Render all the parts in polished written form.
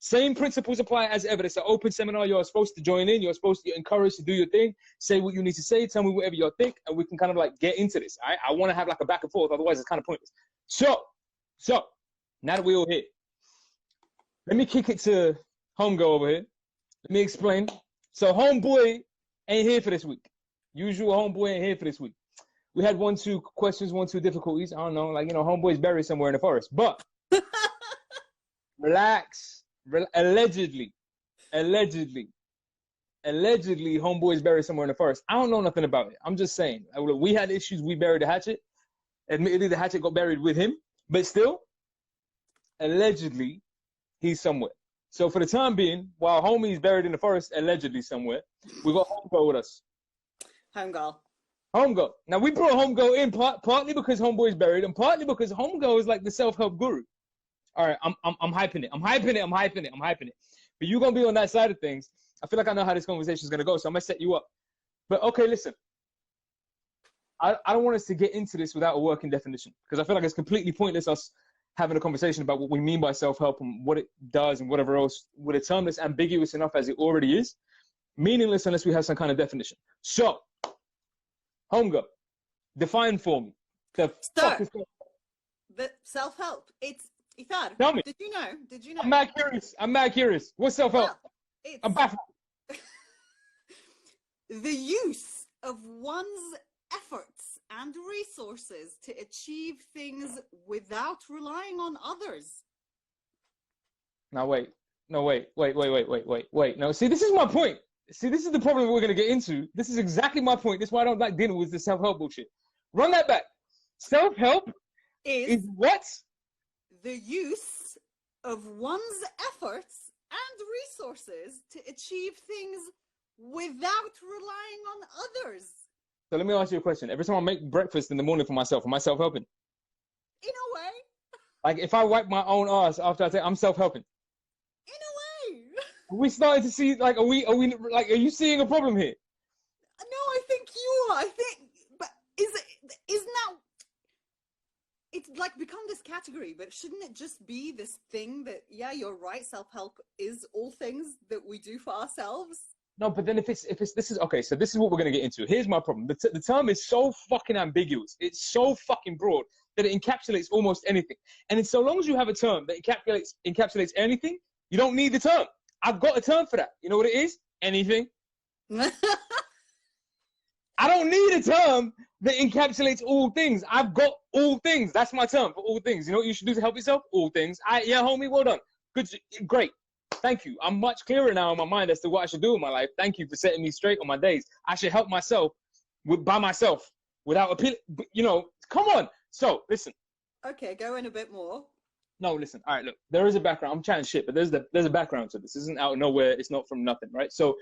Same principles apply as ever. It's an open seminar. You're supposed to join in. You're supposed to get encouraged to do your thing. Say what you need to say. Tell me whatever you think, and we can kind of like get into this. I want to have like a back and forth. Otherwise, it's kind of pointless. So now that we're all here, let me kick it to Homegirl over here. Let me explain. So Homeboy ain't here for this week. Usual Homeboy ain't here for this week. We had 1-2 questions, 1-2 difficulties. I don't know, like, you know, Homeboy's buried somewhere in the forest. But relax. Allegedly, Homeboy's buried somewhere in the forest. I don't know nothing about it. I'm just saying. We had issues. We buried the hatchet. Admittedly, the hatchet got buried with him. But still, allegedly, he's somewhere. So for the time being, while homie's buried in the forest, allegedly somewhere, we got Homegirl with us. Homegirl. Now, we brought Homegirl in partly because Homeboy's buried and partly because Homegirl is like the self-help guru. All right, I'm hyping it. I'm hyping it. But you're going to be on that side of things. I feel like I know how this conversation is going to go, so I'm going to set you up. But, okay, listen. I don't want us to get into this without a working definition because I feel like it's completely pointless us having a conversation about what we mean by self-help and what it does and whatever else with a term that's ambiguous enough as it already is. Meaningless unless we have some kind of definition. So, Homegirl, define for me. The self-help. It's Ifar. Tell me. Did you know? I'm mad curious. What's self-help? Well, I'm baffled. The use of one's efforts and resources to achieve things without relying on others. Now wait. No, see, this is my point. See, this is the problem we're going to get into. This is exactly my point. This is why I don't like dealing with the self-help bullshit. Run that back. Self-help is what? The use of one's efforts and resources to achieve things without relying on others. So let me ask you a question. Every time I make breakfast in the morning for myself, am I self-helping? In a way. Like if I wipe my own ass after I take, I'm self-helping. In a way. We started to see, like, are you seeing a problem here? No, I think you are. But isn't that, it's like become this category, but shouldn't it just be this thing that, yeah, you're right, self-help is all things that we do for ourselves? No, but then if it's this is okay, so this is what we're gonna get into. Here's my problem. The term is so fucking ambiguous. It's so fucking broad that it encapsulates almost anything. And it's so long as you have a term that encapsulates anything, you don't need the term. I've got a term for that. You know what it is? Anything. I don't need a term that encapsulates all things. I've got all things. That's my term for all things. You know what you should do to help yourself? All things. Yeah, homie, well done. Good, great. Thank you. I'm much clearer now in my mind as to what I should do in my life. Thank you for setting me straight on my days. I should help myself by myself without appeal. You know, come on. So listen. Okay, go in a bit more. No, listen. All right, look. There is a background. I'm chatting shit, but there's a background to this. This isn't out of nowhere. It's not from nothing, right? So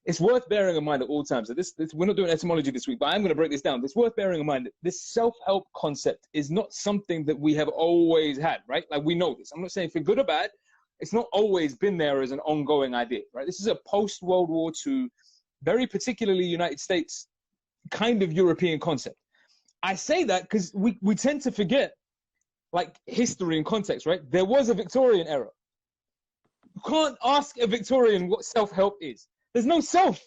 it's worth bearing in mind at all times that this we're not doing etymology this week, but I'm going to break this down. It's worth bearing in mind that this self-help concept is not something that we have always had, right? Like we know this. I'm not saying for good or bad. It's not always been there as an ongoing idea, right? This is a post-World War II, very particularly United States kind of European concept. I say that because we tend to forget like history and context, right? There was a Victorian era. You can't ask a Victorian what self-help is. There's no self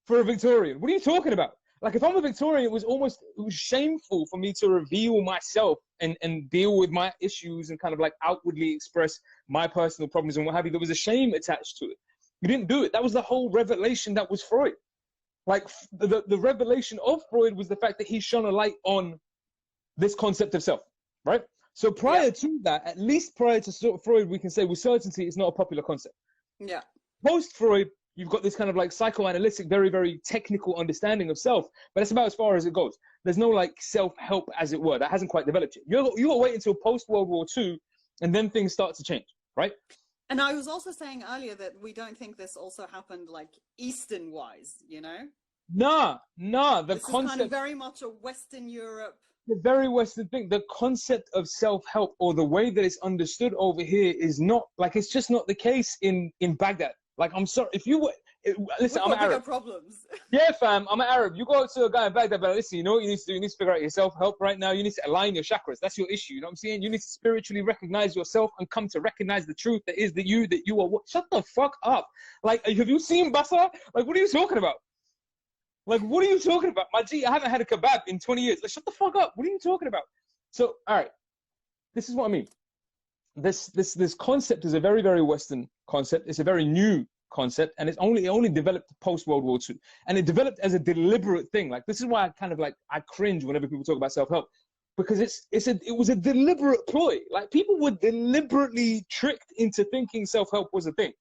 for a Victorian. What are you talking about? Like if I'm a Victorian, it was shameful for me to reveal myself and deal with my issues and kind of like outwardly express my personal problems and what have you. There was a shame attached to it. You didn't do it. That was the whole revelation that was Freud. Like the revelation of Freud was the fact that he shone a light on this concept of self, right? So prior to that, at least prior to Freud, we can say with certainty it's not a popular concept. Yeah. Post-Freud, you've got this kind of like psychoanalytic, very, very technical understanding of self, but that's about as far as it goes. There's no like self-help, as it were. That hasn't quite developed yet. You got to wait until post-World War II, and then things start to change, right? And I was also saying earlier that we don't think this also happened like Eastern-wise, you know? Nah. This is kind of very much a Western Europe. The very Western thing, the concept of self-help or the way that it's understood over here is not, like, it's just not the case in Baghdad. Like, I'm sorry, if you Listen, We've I'm got an bigger Arab. problems. Yeah, fam, I'm an Arab. You go to a guy in Baghdad, but listen, you know what you need to do? You need to figure out your self-help right now. You need to align your chakras. That's your issue. You know what I'm saying? You need to spiritually recognize yourself and come to recognize the truth that is that you are what? Shut the fuck up. Like, have you seen Basra? Like, what are you talking about? Like, what are you talking about? My G, I haven't had a kebab in 20 years. Like, shut the fuck up. What are you talking about? So, all right, this is what I mean. This concept is a very, very Western concept. It's a very new concept, and it only developed post World War II, and it developed as a deliberate thing. Like, this is why I kind of like I cringe whenever people talk about self-help, because it was a deliberate ploy. Like, people were deliberately tricked into thinking self-help was a thing,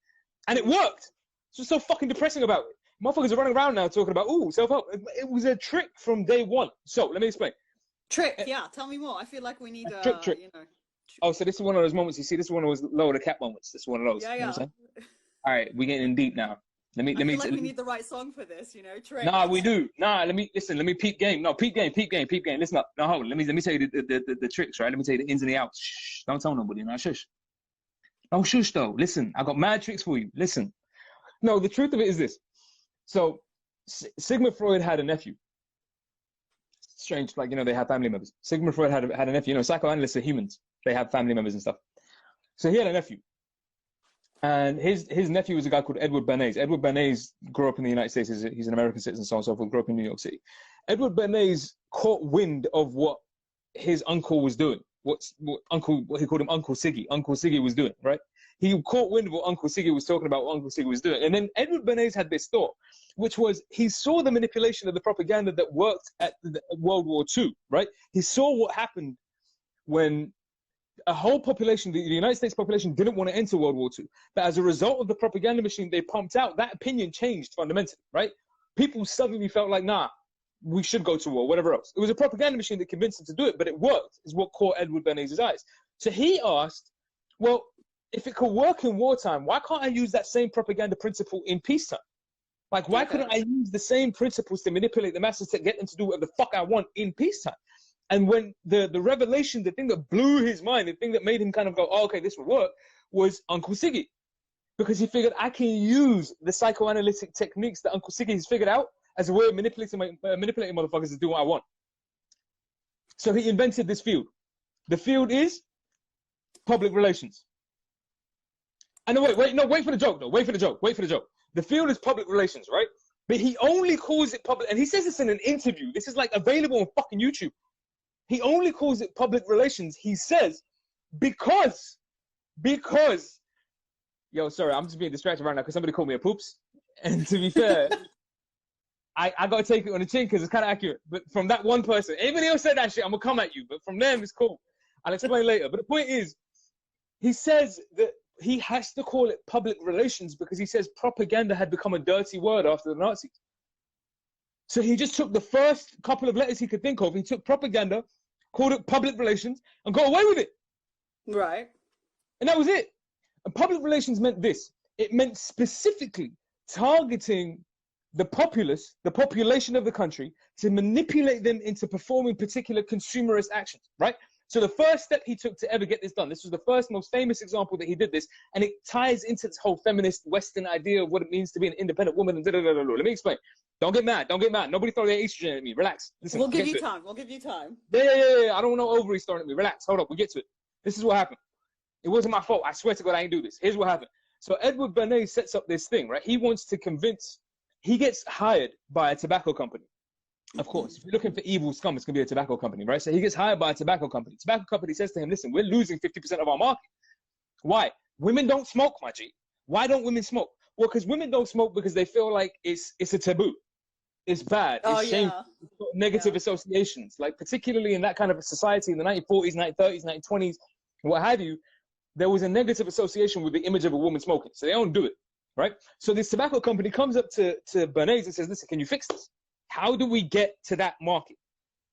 and it worked. It's what's so fucking depressing about it. Motherfuckers are running around now talking about self-help. It was a trick from day one. So let me explain. Trick, yeah. Tell me more. I feel like we need Trick. you know. Oh, so this is one of those moments. You see, this is one of those lower the cap moments. This is one of those. Yeah, You know yeah. what I'm saying? All right, we're getting in deep now. I feel like we need the right song for this, you know. Trick. Nah, we do. Nah, let me peep game. No, peep game. Listen up. No, hold on. Let me tell you the tricks, right? Let me tell you the ins and the outs. Shh, don't tell nobody. No, shush. No, shush though. Listen, I got mad tricks for you. Listen. No, the truth of it is this. So, Sigmund Freud had a nephew. Strange, like, you know, they have family members. Sigmund Freud had a nephew. You know, psychoanalysts are humans. They have family members and stuff. So he had a nephew. And his nephew was a guy called Edward Bernays. Edward Bernays grew up in the United States. He's an American citizen, so on and so forth, grew up in New York City. Edward Bernays caught wind of what his uncle was doing. What he called him Uncle Siggy. Uncle Siggy was doing, right? He caught wind of what Uncle Siggy was talking about, what Uncle Siggy was doing. And then Edward Bernays had this thought, which was he saw the manipulation of the propaganda that worked at World War II, right? He saw what happened when a whole population, the United States population, didn't want to enter World War II. But as a result of the propaganda machine they pumped out, that opinion changed fundamentally, right? People suddenly felt like, nah, we should go to war, whatever else. It was a propaganda machine that convinced them to do it, but it worked, is what caught Edward Bernays' eyes. So he asked, well, if it could work in wartime, why can't I use that same propaganda principle in peacetime? Like, why couldn't I use the same principles to manipulate the masses to get them to do whatever the fuck I want in peacetime? And when the revelation, the thing that blew his mind, the thing that made him kind of go, oh, okay, this will work, was Uncle Siggy. Because he figured, I can use the psychoanalytic techniques that Uncle Siggy has figured out as a way of manipulating motherfuckers to do what I want. So he invented this field. The field is public relations. And no, wait for the joke, though. Wait for the joke. The field is public relations, right? But he only calls it public, and he says this in an interview. This is like available on fucking YouTube. He only calls it public relations. He says, because, yo, sorry, I'm just being distracted right now because somebody called me a poops. And to be fair, I got to take it on the chin because it's kind of accurate. But from that one person, anybody else said that shit, I'm going to come at you. But from them, it's cool. I'll explain later. But the point is, he says that he has to call it public relations because he says propaganda had become a dirty word after the Nazis. So he just took the first couple of letters he could think of. He took propaganda, called it public relations, and got away with it. Right. And that was it. And public relations meant this. It meant specifically targeting the populace, the population of the country, to manipulate them into performing particular consumerist actions, right? So the first step he took to ever get this done, this was the first most famous example that he did this, and it ties into this whole feminist Western idea of what it means to be an independent woman. And Let me explain. Don't get mad. Nobody throw their estrogen at me. Relax. Listen, we'll give you time. Yeah. I don't want no ovaries thrown at me. Relax. Hold up. We'll get to it. This is what happened. It wasn't my fault. I swear to God, I ain't do this. Here's what happened. So Edward Bernays sets up this thing, right? He wants to convince, he gets hired by a tobacco company. Of course, if you're looking for evil scum, it's going to be a tobacco company, right? So he gets hired by a tobacco company. Tobacco company says to him, listen, we're losing 50% of our market. Why? Women don't smoke, my G. Why don't women smoke? Well, because women don't smoke because they feel like it's a taboo. It's bad. It's shameful. Negative associations. Like, particularly in that kind of a society in the 1940s, 1930s, 1920s, what have you, there was a negative association with the image of a woman smoking. So they don't do it, right? So this tobacco company comes up to Bernays and says, listen, can you fix this? How do we get to that market?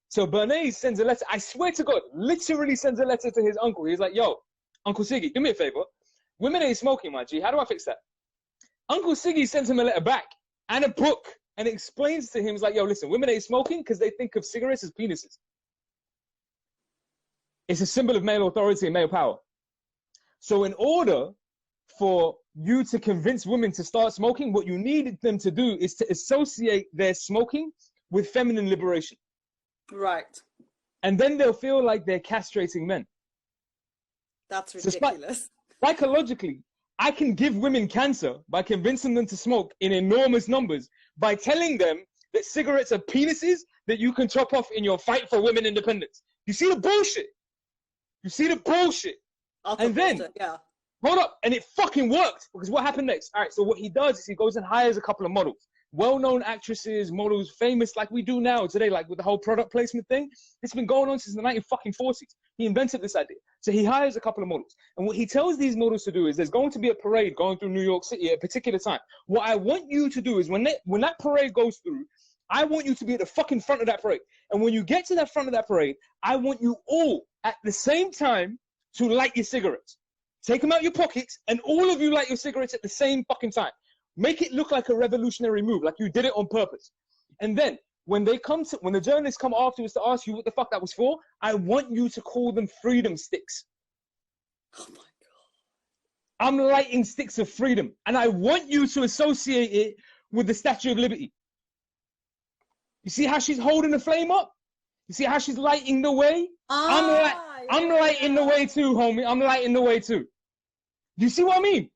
So Bernays sends a letter. I swear to God, literally sends a letter to his uncle. He's like, yo, Uncle Siggy, do me a favor. Women ain't smoking, my G. How do I fix that? Uncle Siggy sends him a letter back and a book and explains to him, he's like, yo, listen, women ain't smoking because they think of cigarettes as penises. It's a symbol of male authority and male power. So in order for you to convince women to start smoking. What you need them to do is to associate their smoking with feminine liberation. Right. And then they'll feel like they're castrating men. That's ridiculous. So psychologically, I can give women cancer by convincing them to smoke in enormous numbers, by telling them that cigarettes are penises that you can chop off in your fight for women independence. You see the bullshit? You see the bullshit? And then, yeah. Hold up, and it fucking worked, because what happened next? All right, so what he does is he goes and hires a couple of models, well-known actresses, models, famous like we do now today, like with the whole product placement thing. It's been going on since the 1940s. He invented this idea. So he hires a couple of models, and what he tells these models to do is there's going to be a parade going through New York City at a particular time. What I want you to do is when that parade goes through, I want you to be at the fucking front of that parade. And when you get to that front of that parade, I want you all at the same time to light your cigarettes. Take them out your pockets, and all of you light your cigarettes at the same fucking time. Make it look like a revolutionary move, like you did it on purpose. And then, when the journalists come afterwards to ask you what the fuck that was for, I want you to call them freedom sticks. Oh my God. I'm lighting sticks of freedom, and I want you to associate it with the Statue of Liberty. You see how she's holding the flame up? You see how she's lighting the way? I'm lighting the way too, homie. I'm lighting the way too. You see what I mean?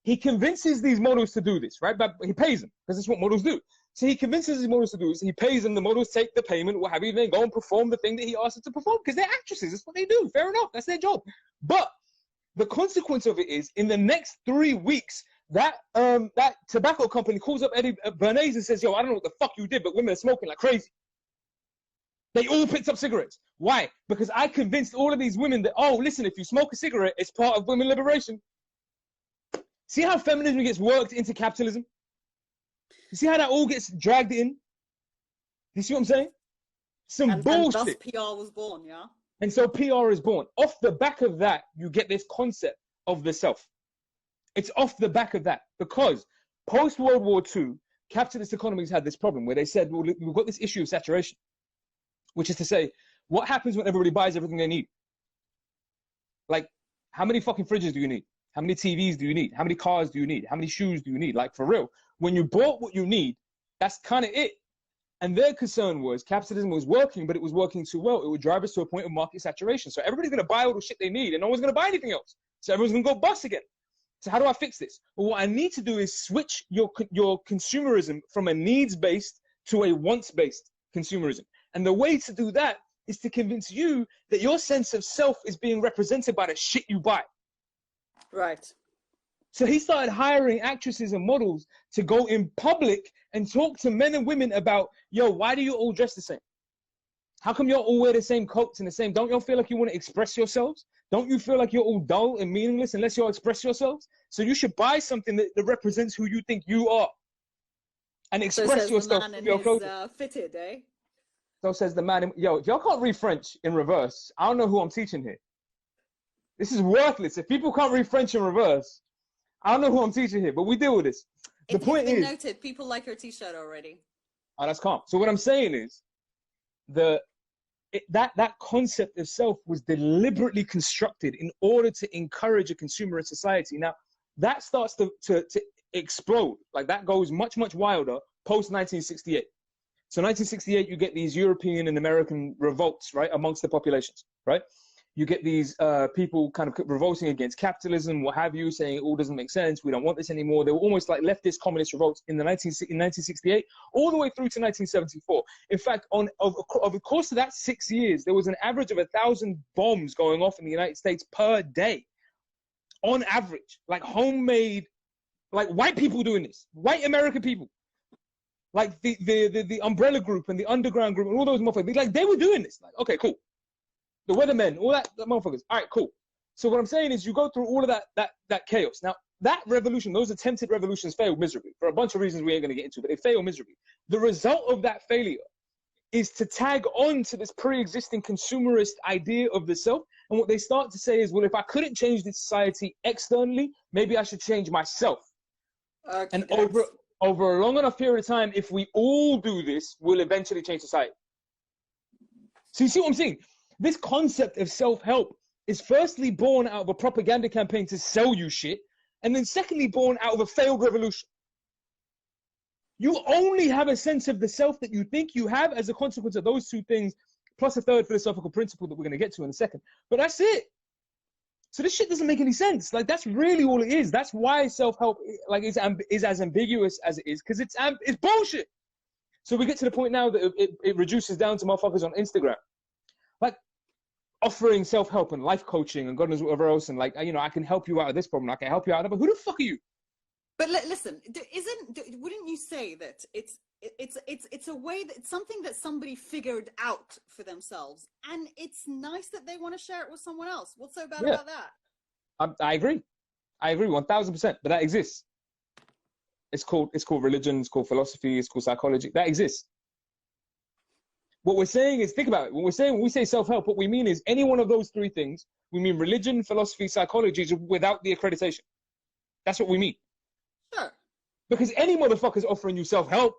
He convinces these models to do this, right? But he pays them, because that's what models do. So he convinces these models to do this. He pays them. The models take the payment, what have you. They go and perform the thing that he asked them to perform, because they're actresses. That's what they do. Fair enough. That's their job. But the consequence of it is, in the next 3 weeks, that tobacco company calls up Eddie Bernays and says, yo, I don't know what the fuck you did, but women are smoking like crazy. They all picked up cigarettes. Why? Because I convinced all of these women that, oh, listen, if you smoke a cigarette, it's part of women liberation. See how feminism gets worked into capitalism? You see how that all gets dragged in? You see what I'm saying? Some bullshit. And thus PR was born, yeah? And so PR is born. Off the back of that, you get this concept of the self. It's off the back of that. Because post-World War II, capitalist economies had this problem where they said, well, we've got this issue of saturation, which is to say, what happens when everybody buys everything they need? Like, how many fucking fridges do you need? How many TVs do you need? How many cars do you need? How many shoes do you need? Like, for real, when you bought what you need, that's kind of it. And their concern was capitalism was working, but it was working too well. It would drive us to a point of market saturation. So everybody's going to buy all the shit they need, and no one's going to buy anything else. So everyone's going to go bust again. So how do I fix this? Well, what I need to do is switch your consumerism from a needs-based to a wants-based consumerism. And the way to do that is to convince you that your sense of self is being represented by the shit you buy. Right. So he started hiring actresses and models to go in public and talk to men and women about, yo, why do you all dress the same? How come you all wear the same coats and the same? Don't y'all feel like you want to express yourselves? Don't you feel like you're all dull and meaningless unless you all express yourselves? So you should buy something that represents who you think you are and express yourself with your clothing. Fitted, eh? So says the man. Yo, if y'all can't read French in reverse, I don't know who I'm teaching here. This is worthless. If people can't read French in reverse, I don't know who I'm teaching here, but we deal with this. The point is, noted. People like your t-shirt already. Oh, that's calm. So what I'm saying is, that concept of self was deliberately constructed in order to encourage a consumerist society. Now, that starts to explode. Like, that goes much, much wilder post 1968. So 1968, you get these European and American revolts, right, amongst the populations, right? You get these people kind of revolting against capitalism, what have you, saying it all doesn't make sense, we don't want this anymore. They were almost like leftist communist revolts in 1968, all the way through to 1974. In fact, over the course of that 6 years, there was an average of 1,000 bombs going off in the United States per day, on average. Like homemade, like white people doing this, white American people. Like the umbrella group and the underground group and all those motherfuckers, like they were doing this. Like, okay, cool. The weathermen, all that motherfuckers. All right, cool. So what I'm saying is you go through all of that chaos. Now, that revolution, those attempted revolutions failed miserably for a bunch of reasons we ain't going to get into, but they failed miserably. The result of that failure is to tag on to this pre-existing consumerist idea of the self. And what they start to say is, well, if I couldn't change this society externally, maybe I should change myself. Okay, and over a long enough period of time, if we all do this, we'll eventually change society. So you see what I'm saying? This concept of self-help is firstly born out of a propaganda campaign to sell you shit, and then secondly born out of a failed revolution. You only have a sense of the self that you think you have as a consequence of those two things, plus a third philosophical principle that we're going to get to in a second. But that's it. So this shit doesn't make any sense. Like, that's really all it is. That's why self-help like is as ambiguous as it is, because it's bullshit. So we get to the point now that it reduces down to motherfuckers on Instagram, like offering self-help and life coaching and God knows whatever else, and like, you know, I can help you out of this problem, I can help you out of it. But who the fuck are you? But listen, wouldn't you say that it's a way that it's something that somebody figured out for themselves, and it's nice that they want to share it with someone else? What's so bad about that? I agree 1000%. But that exists. It's called religion, it's called philosophy, it's called psychology. That exists. What we're saying is, think about it. When we say self-help, what we mean is any one of those three things. We mean religion, philosophy, psychology without the accreditation. That's what we mean. Sure. Because any motherfucker's offering you self-help,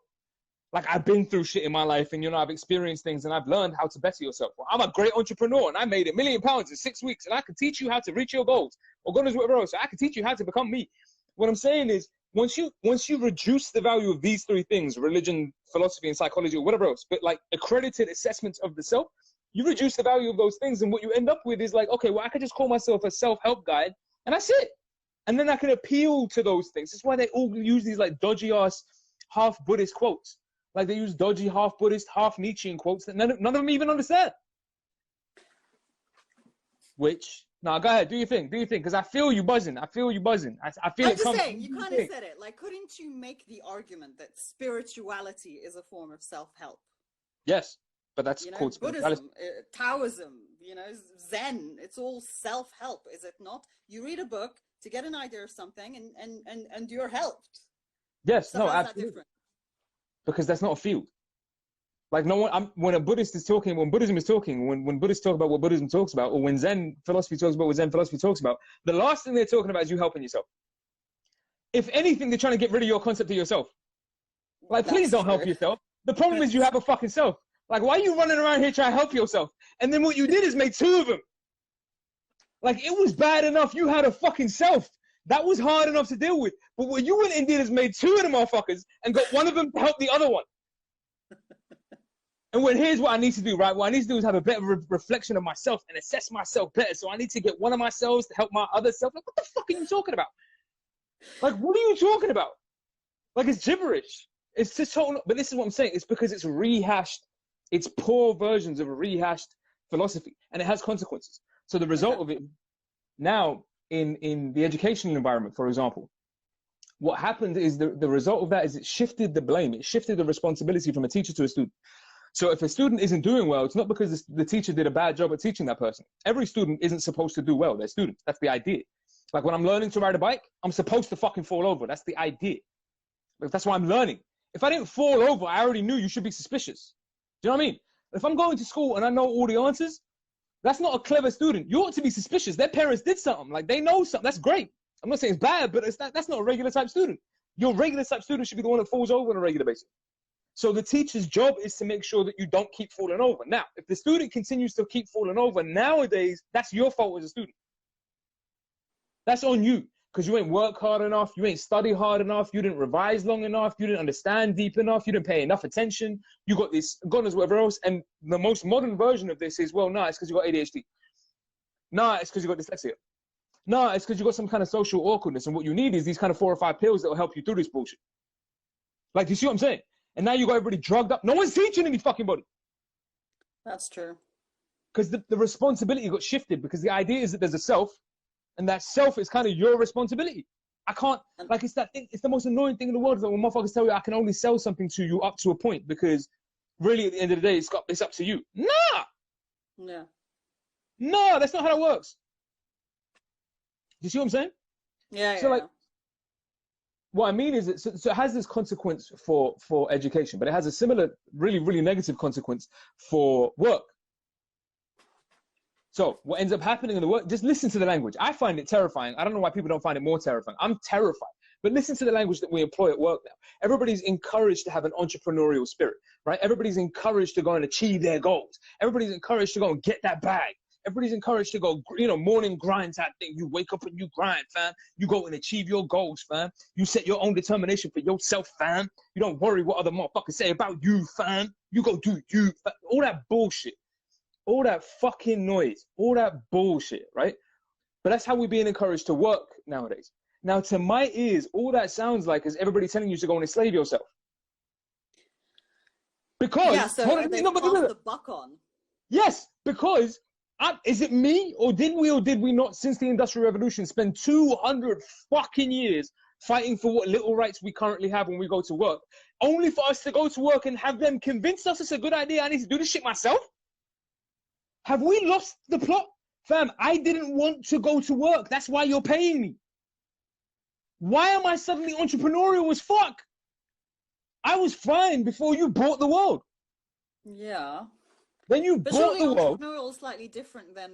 like, I've been through shit in my life, and, you know, I've experienced things, and I've learned how to better yourself. Well, I'm a great entrepreneur, and I made £1 million in 6 weeks, and I can teach you how to reach your goals, or God knows whatever else. So I can teach you how to become me. What I'm saying is, once you reduce the value of these three things, religion, philosophy, and psychology, or whatever else, but like accredited assessments of the self, you reduce the value of those things, and what you end up with is like, okay, well, I could just call myself a self-help guide, and that's it. And then I can appeal to those things. That's why they all use these like dodgy ass half Buddhist quotes. Like, they use dodgy half Buddhist, half Nietzschean quotes that none of them even understand. Which, no, go ahead, do your thing, because I feel you buzzing. I feel it comes. I'm just saying, you kind of said it. Like, couldn't you make the argument that spirituality is a form of self-help? Yes, but that's called Buddhism, Taoism, you know, Zen. It's all self-help, is it not? You read a book to get an idea of something, and you're helped. Yes, so no, how's absolutely. that different? Because that's not a field. Like, no one, when a Buddhist is talking, when Buddhism is talking, when Buddhists talk about what Buddhism talks about, or when Zen philosophy talks about what Zen philosophy talks about, the last thing they're talking about is you helping yourself. If anything, they're trying to get rid of your concept of yourself. Like, please don't help yourself. The problem is you have a fucking self. Like, why are you running around here trying to help yourself? And then what you did is make two of them. Like, it was bad enough you had a fucking self. That was hard enough to deal with. But what you went and did is made two of them motherfuckers and got one of them to help the other one. And here's what I need to do, right? What I need to do is have a better reflection of myself and assess myself better. So I need to get one of myself to help my other self. Like, what the fuck are you talking about? Like, what are you talking about? Like, it's gibberish. It's just total. But this is what I'm saying. It's because it's rehashed. It's poor versions of a rehashed philosophy, and it has consequences. So the result of it now in the educational environment, for example, what happened is the result of that is it shifted the blame. It shifted the responsibility from a teacher to a student. So if a student isn't doing well, it's not because the teacher did a bad job at teaching that person. Every student isn't supposed to do well. They're students. That's the idea. Like, when I'm learning to ride a bike, I'm supposed to fucking fall over. That's the idea. Like, that's why I'm learning. If I didn't fall over, I already knew you should be suspicious. Do you know what I mean? If I'm going to school and I know all the answers, that's not a clever student. You ought to be suspicious. Their parents did something. Like, they know something. That's great. I'm not saying it's bad, but that's not a regular type student. Your regular type student should be the one that falls over on a regular basis. So the teacher's job is to make sure that you don't keep falling over. Now, if the student continues to keep falling over nowadays, that's your fault as a student. That's on you, because you ain't work hard enough, you ain't study hard enough, you didn't revise long enough, you didn't understand deep enough, you didn't pay enough attention, you got this, God knows whatever else. And the most modern version of this is, well, nah, it's because you got ADHD. Nah, it's because you got dyslexia. Nah, it's because you got some kind of social awkwardness, and what you need is these kind of 4 or 5 pills that will help you through this bullshit. Like, you see what I'm saying? And now you got everybody drugged up. No one's teaching any fucking body. That's true. Because the responsibility got shifted, because the idea is that there's a self, and that self is kind of your responsibility. I can't, like, it's that thing, it's the most annoying thing in the world is that when motherfuckers tell you I can only sell something to you up to a point, because really at the end of the day, it's up to you. Nah! Yeah. No, that's not how that works. Do you see what I'm saying? Yeah, so, like, what I mean is that, so it has this consequence for education, but it has a similar, really, really negative consequence for work. So what ends up happening in the work, just listen to the language. I find it terrifying. I don't know why people don't find it more terrifying. I'm terrified. But listen to the language that we employ at work now. Everybody's encouraged to have an entrepreneurial spirit, right? Everybody's encouraged to go and achieve their goals. Everybody's encouraged to go and get that bag. Everybody's encouraged to go, morning grind type thing. You wake up and you grind, fam. You go and achieve your goals, fam. You set your own determination for yourself, fam. You don't worry what other motherfuckers say about you, fam. You go do you, fam. All that bullshit. All that fucking noise. All that bullshit, right? But that's how we're being encouraged to work nowadays. Now, to my ears, all that sounds like is everybody telling you to go and enslave yourself. Because yeah, so they pass the buck on. Yes, because is it me or did we not, since the Industrial Revolution, spend 200 fucking years fighting for what little rights we currently have when we go to work, only for us to go to work and have them convince us it's a good idea? I need to do this shit myself. Have we lost the plot? Fam, I didn't want to go to work. That's why you're paying me. Why am I suddenly entrepreneurial as fuck? I was fine before you bought the world. Yeah. Then you bought the world. But entrepreneurial is slightly different than,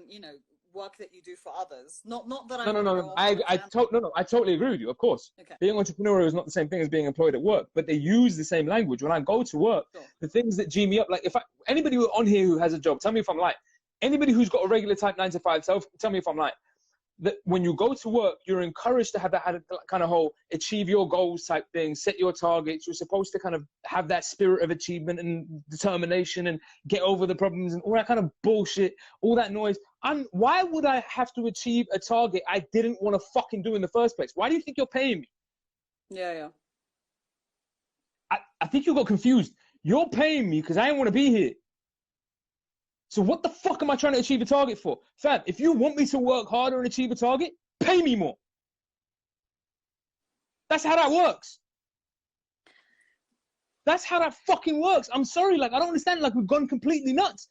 work that you do for others. Not that I... No. I totally agree with you, of course. Okay. Being entrepreneurial is not the same thing as being employed at work, but they use the same language. When I go to work, sure. The things that G me up, like anybody on here who has a job, tell me if I'm lying. Anybody who's got a regular type 9 to 5, tell me if I'm lying. That when you go to work, you're encouraged to have that kind of whole achieve your goals type thing, set your targets. You're supposed to kind of have that spirit of achievement and determination and get over the problems and all that kind of bullshit, all that noise. Why would I have to achieve a target I didn't want to fucking do in the first place? Why do you think you're paying me? Yeah. I think you got confused. You're paying me because I didn't want to be here. So what the fuck am I trying to achieve a target for? Fam, if you want me to work harder and achieve a target, pay me more. That's how that works. That's how that fucking works. I'm sorry, I don't understand, we've gone completely nuts.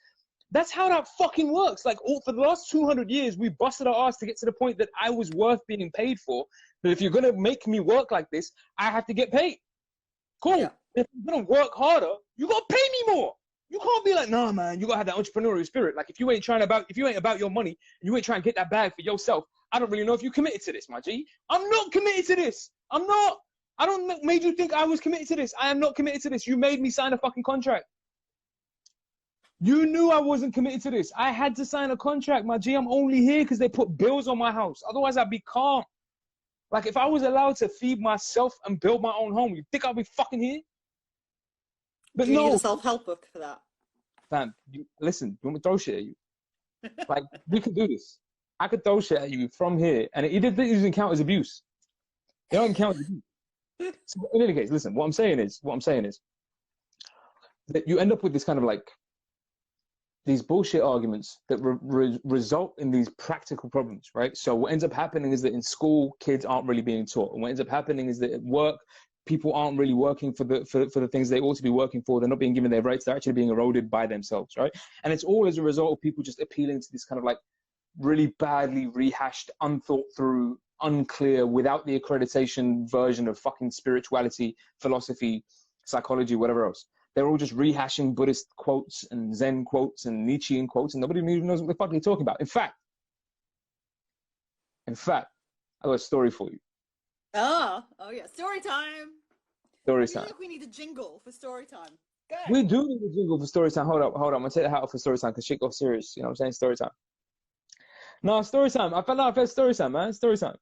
That's how that fucking works. For the last 200 years, we busted our ass to get to the point that I was worth being paid for. But if you're going to make me work like this, I have to get paid. Cool. Yeah. If you're going to work harder, you got to pay me more. You can't be like, nah, man, you got to have that entrepreneurial spirit. If you ain't about your money, and you ain't trying to get that bag for yourself, I don't really know if you're committed to this, my G. I'm not committed to this. I'm not. I don't made you think I was committed to this. I am not committed to this. You made me sign a fucking contract. You knew I wasn't committed to this. I had to sign a contract, my G. I'm only here because they put bills on my house. Otherwise, I'd be calm. If I was allowed to feed myself and build my own home, you think I'd be fucking here? But do you need a self-help book for that? Fam, listen, you want me to throw shit at you? We could do this. I could throw shit at you from here, and it doesn't count as abuse. It don't count as abuse. So in any case, listen, what I'm saying is that you end up with this kind of these bullshit arguments that result in these practical problems, right? So what ends up happening is that in school, kids aren't really being taught. And what ends up happening is that at work, people aren't really working for the things they ought to be working for. They're not being given their rights. They're actually being eroded by themselves, right? And it's all as a result of people just appealing to this kind of really badly rehashed, unthought through, unclear, without the accreditation version of fucking spirituality, philosophy, psychology, whatever else. They're all just rehashing Buddhist quotes and Zen quotes and Nietzschean quotes, and nobody even knows what the fuck they're talking about. In fact, I got a story for you. Oh yeah, story time. Story time. We need a jingle for story time. Go. We do need a jingle for story time. Hold up. I'm gonna take the hat off for story time because shit got serious. You know what I'm saying? Story time. No, story time. I felt like I've had story time, man. Story time.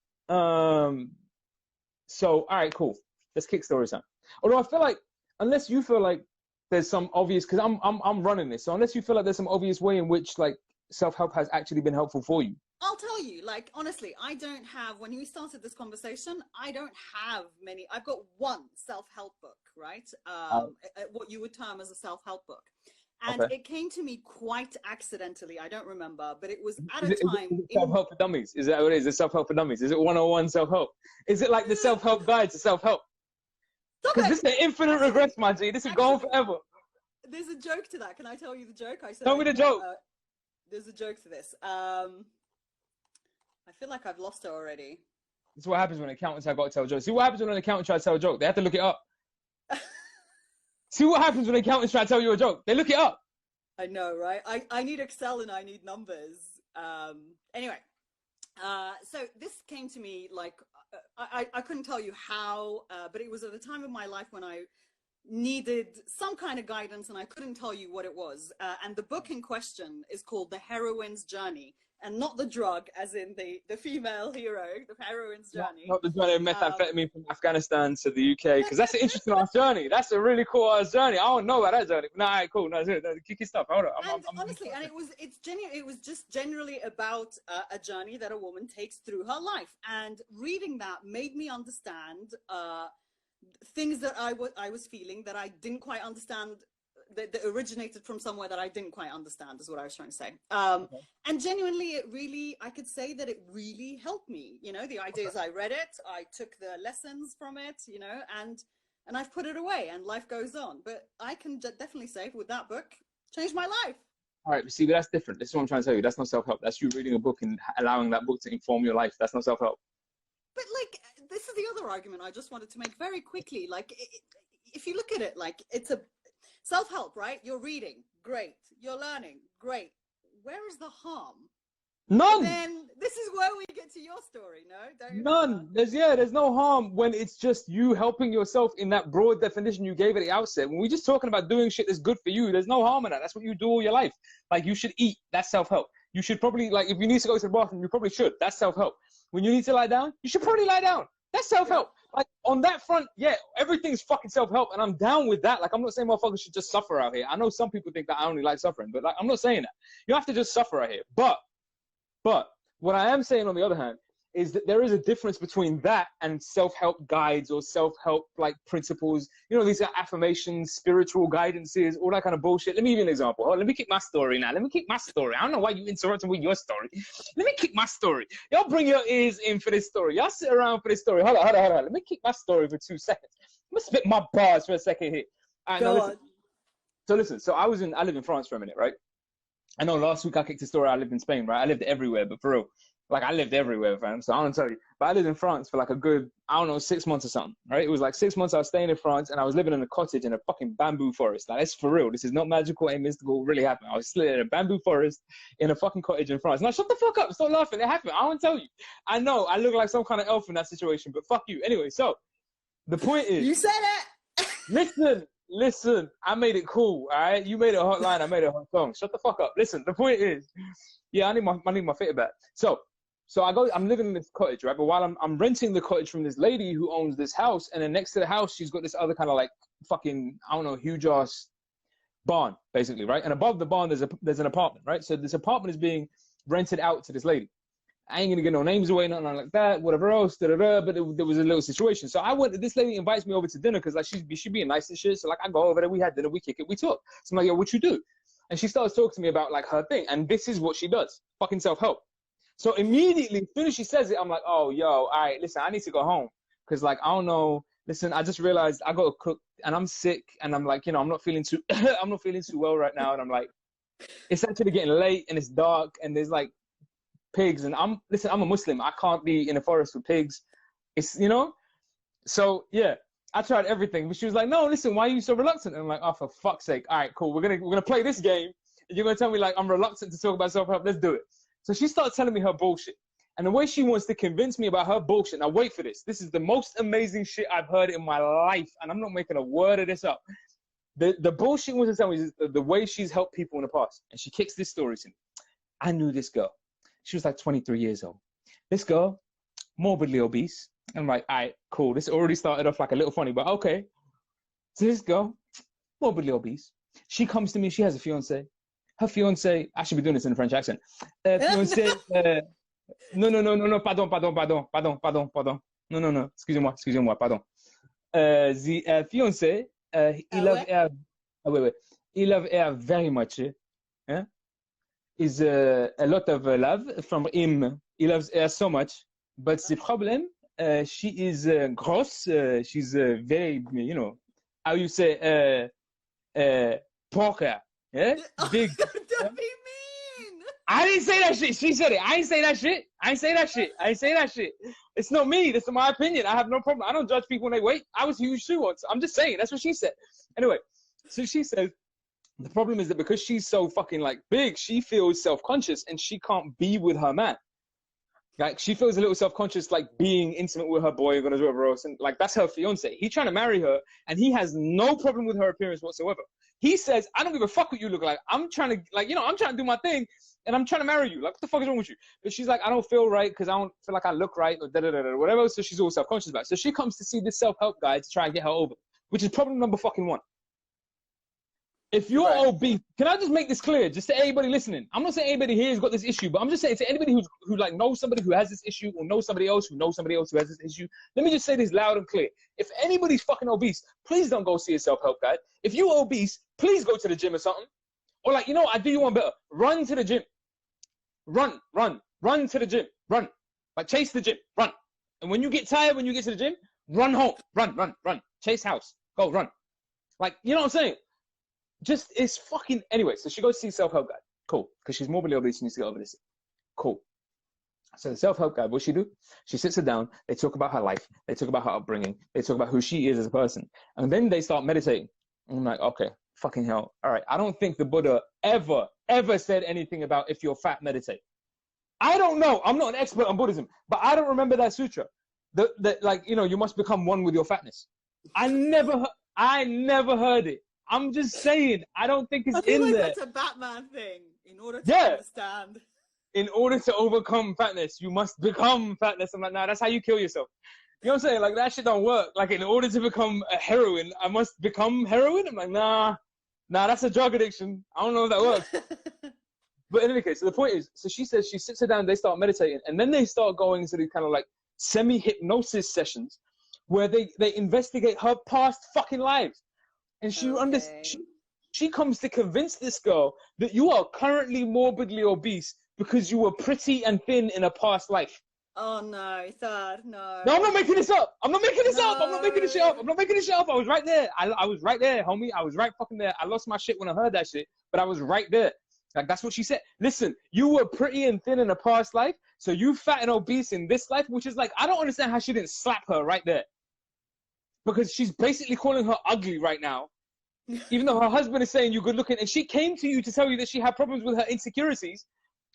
So all right, cool. Let's kick story time. Although I feel like, unless you feel like there's some obvious, because I'm running this, so unless you feel like there's some obvious way in which self-help has actually been helpful for you. I'll tell you, honestly, I don't have, when we started this conversation, I don't have many. I've got one self-help book, right? What you would term as a self-help book. And it came to me quite accidentally. I don't remember, but it was at a time. Is it self-help for dummies? Is that what it is? Is self-help for dummies? Is it 101 self-help? Is it like the self-help guide to self-help? Because this is an infinite regrets, my G. This is going forever. There's a joke to that. Can I tell you the joke? Tell me the joke. There's a joke to this. I feel like I've lost it already. This is what happens when accountants have got to tell jokes. See what happens when an accountant tries to tell a joke? They have to look it up. See what happens when accountants try to tell you a joke? They look it up. I know, right? I need Excel and I need numbers. Anyway, so this came to me I couldn't tell you how, but it was at the time of my life when I needed some kind of guidance, and I couldn't tell you what it was. And the book in question is called The Heroine's Journey, and not the drug, as in the female hero, the heroine's journey. Not the journey of methamphetamine from Afghanistan to the UK, because that's an interesting ass journey. That's a really cool ass journey. I don't know about that journey. Nah, right, cool. No, kicky stuff. Hold on. Honestly, and it was just generally about a journey that a woman takes through her life. And reading that made me understand things that I was feeling that I didn't quite understand, that originated from somewhere that I didn't quite understand, is what I was trying to say. Okay. And genuinely, I could say that it really helped me. You know, the idea is I read it, I took the lessons from it, you know, and I've put it away, and life goes on. But I can definitely say with that book, changed my life. All right, see, but that's different. This is what I'm trying to tell you. That's not self-help. That's you reading a book and allowing that book to inform your life. That's not self-help. But like, this is the other argument I just wanted to make very quickly. Like, if you look at it, like, it's a self-help, right? You're reading, great. You're learning, great. Where is the harm? None. And then this is where we get to your story, no? Don't you? None. There's no harm when it's just you helping yourself in that broad definition you gave at the outset. When we're just talking about doing shit that's good for you, there's no harm in that. That's what you do all your life. Like, you should eat. That's self-help. You should probably, like, if you need to go to the bathroom, you probably should. That's self-help. When you need to lie down, you should probably lie down. That's self-help. Like, on that front, yeah, everything's fucking self-help, and I'm down with that. Like, I'm not saying motherfuckers should just suffer out here. I know some people think that I only like suffering, but like, I'm not saying that. You have to just suffer out here. But what I am saying, on the other hand, is that there is a difference between that and self-help guides or self-help like principles. You know, these are affirmations, spiritual guidances, all that kind of bullshit. Let me give you an example. Let me keep my story now. Let me keep my story. I don't know why you interrupting with your story. Let me keep my story. Y'all bring your ears in for this story. Y'all sit around for this story. Hold on. Let me keep my story for 2 seconds. I'm gonna spit my bars for a second here. All right, now listen. So I lived in France for a minute, right? I know last week I kicked the story. I lived in Spain, right? I lived everywhere, but for real. Like, I lived everywhere, fam. So I don't tell you. But I lived in France for like a good, 6 months or something, right? It was like 6 months I was staying in France, and I was living in a cottage in a fucking bamboo forest. Like, that's for real. This is not magical, ain't mystical. It really happened. I was living in a bamboo forest in a fucking cottage in France. Now, shut the fuck up. Stop laughing. It happened. I won't tell you. I know. I look like some kind of elf in that situation, but fuck you. Anyway, so the point is. You said it. Listen. I made it cool, all right? You made it a hot line. I made it a hot song. Shut the fuck up. Listen, the point is. Yeah, I need my fitted back. So I'm living in this cottage, right? But while I'm renting the cottage from this lady who owns this house, and then next to the house, she's got this other kind of like fucking, I don't know, huge ass barn, basically, right? And above the barn, there's an apartment, right? So this apartment is being rented out to this lady. I ain't gonna get no names away, nothing like that, whatever else, but there was a little situation. So this lady invites me over to dinner because like she being nice and shit. So like I go over there, we had dinner, we kick it, we talk. So I'm like, yo, what you do? And she starts talking to me about like her thing, and this is what she does, fucking self-help. So immediately, as soon as she says it, I'm like, oh, yo, all right, listen, I need to go home. Because, like, I don't know. Listen, I just realized I got to cook, and I'm sick, and I'm like, you know, I'm not feeling too well right now. And I'm like, it's actually getting late, and it's dark, and there's, like, pigs. And I'm a Muslim. I can't be in the forest with pigs. It's, you know? So, yeah, I tried everything. But she was like, no, listen, why are you so reluctant? And I'm like, oh, for fuck's sake. All right, cool. We're gonna play this game, and you're going to tell me, like, I'm reluctant to talk about self-help. Let's do it. So she starts telling me her bullshit. And the way she wants to convince me about her bullshit, now wait for this. This is the most amazing shit I've heard in my life. And I'm not making a word of this up. The bullshit she wants to tell me is the way she's helped people in the past. And she kicks this story to me. I knew this girl. She was like 23 years old. This girl, morbidly obese. I'm like, all right, cool. This already started off like a little funny, but okay. So this girl, morbidly obese. She comes to me. She has a fiance. Her fiance, I should be doing this in a French accent. Fiance, no, pardon. No, excusez-moi, pardon. The fiance, he loves her, he loves her very much. Is a lot of love from him. He loves her so much. But the problem, she is gross. She's very, you know, how you say, porker. Yeah? Big. Don't be mean. I didn't say that shit. She said it. I ain't say that shit. It's not me. That's my opinion. I have no problem. I don't judge people when they wait. I was huge too once. I'm just saying. That's what she said. Anyway, so she says the problem is that because she's so fucking like big, she feels self-conscious and she can't be with her man. Like she feels a little self-conscious, like being intimate with her boy, gonna do whatever else, and like that's her fiance. He's trying to marry her, and he has no problem with her appearance whatsoever. He says, "I don't give a fuck what you look like. I'm trying to, like, I'm trying to do my thing, and I'm trying to marry you. Like, what the fuck is wrong with you?" But she's like, "I don't feel right because I don't feel like I look right, or da da da da whatever." So she's all self-conscious about it. So she comes to see this self-help guy to try and get her over, which is problem number fucking one. If you're obese, can I just make this clear, just to anybody listening? I'm not saying anybody here has got this issue, but I'm just saying to anybody who like knows somebody who has this issue, or knows somebody else who knows somebody else who has this issue. Let me just say this loud and clear. If anybody's fucking obese, please don't go see a self-help guy. If you're obese, please go to the gym or something. Or like, I do you one better. Run to the gym. Run to the gym. Run. Like chase the gym. Run. And when you get tired, when you get to the gym, run home. Run. Chase house. Go run. Like, you know what I'm saying? Just it's fucking anyway. So she goes to see self-help guy. Cool, because she's morbidly obese. She needs to get over this. Cool. So the self-help guy, what's she do? She sits her down. They talk about her life. They talk about her upbringing. They talk about who she is as a person, and then they start meditating. And I'm like, okay, fucking hell. All right. I don't think the Buddha ever said anything about if you're fat, meditate. I don't know. I'm not an expert on Buddhism, but I don't remember that sutra. That like you must become one with your fatness. I never heard it. I'm just saying, I don't think it's in there. That's a Batman thing. In order to understand. In order to overcome fatness, you must become fatness. I'm like, nah, that's how you kill yourself. You know what I'm saying? Like, that shit don't work. Like, in order to become a heroine, I must become heroin? I'm like, nah, that's a drug addiction. I don't know if that works. But in any case, so the point is, so she says she sits her down, they start meditating, and then they start going into these kind of like semi-hypnosis sessions where they investigate her past fucking lives. And she comes to convince this girl that you are currently morbidly obese because you were pretty and thin in a past life. Oh no, sad, no. No, I'm not making this up. I'm not making this up. I'm not making this shit up. I'm not making this shit up. I was right there. I was right there, homie. I was right fucking there. I lost my shit when I heard that shit, but I was right there. Like, that's what she said. Listen, you were pretty and thin in a past life, so you fat and obese in this life, which is like, I don't understand how she didn't slap her right there. Because she's basically calling her ugly right now. Even though her husband is saying you're good looking, and she came to you to tell you that she had problems with her insecurities,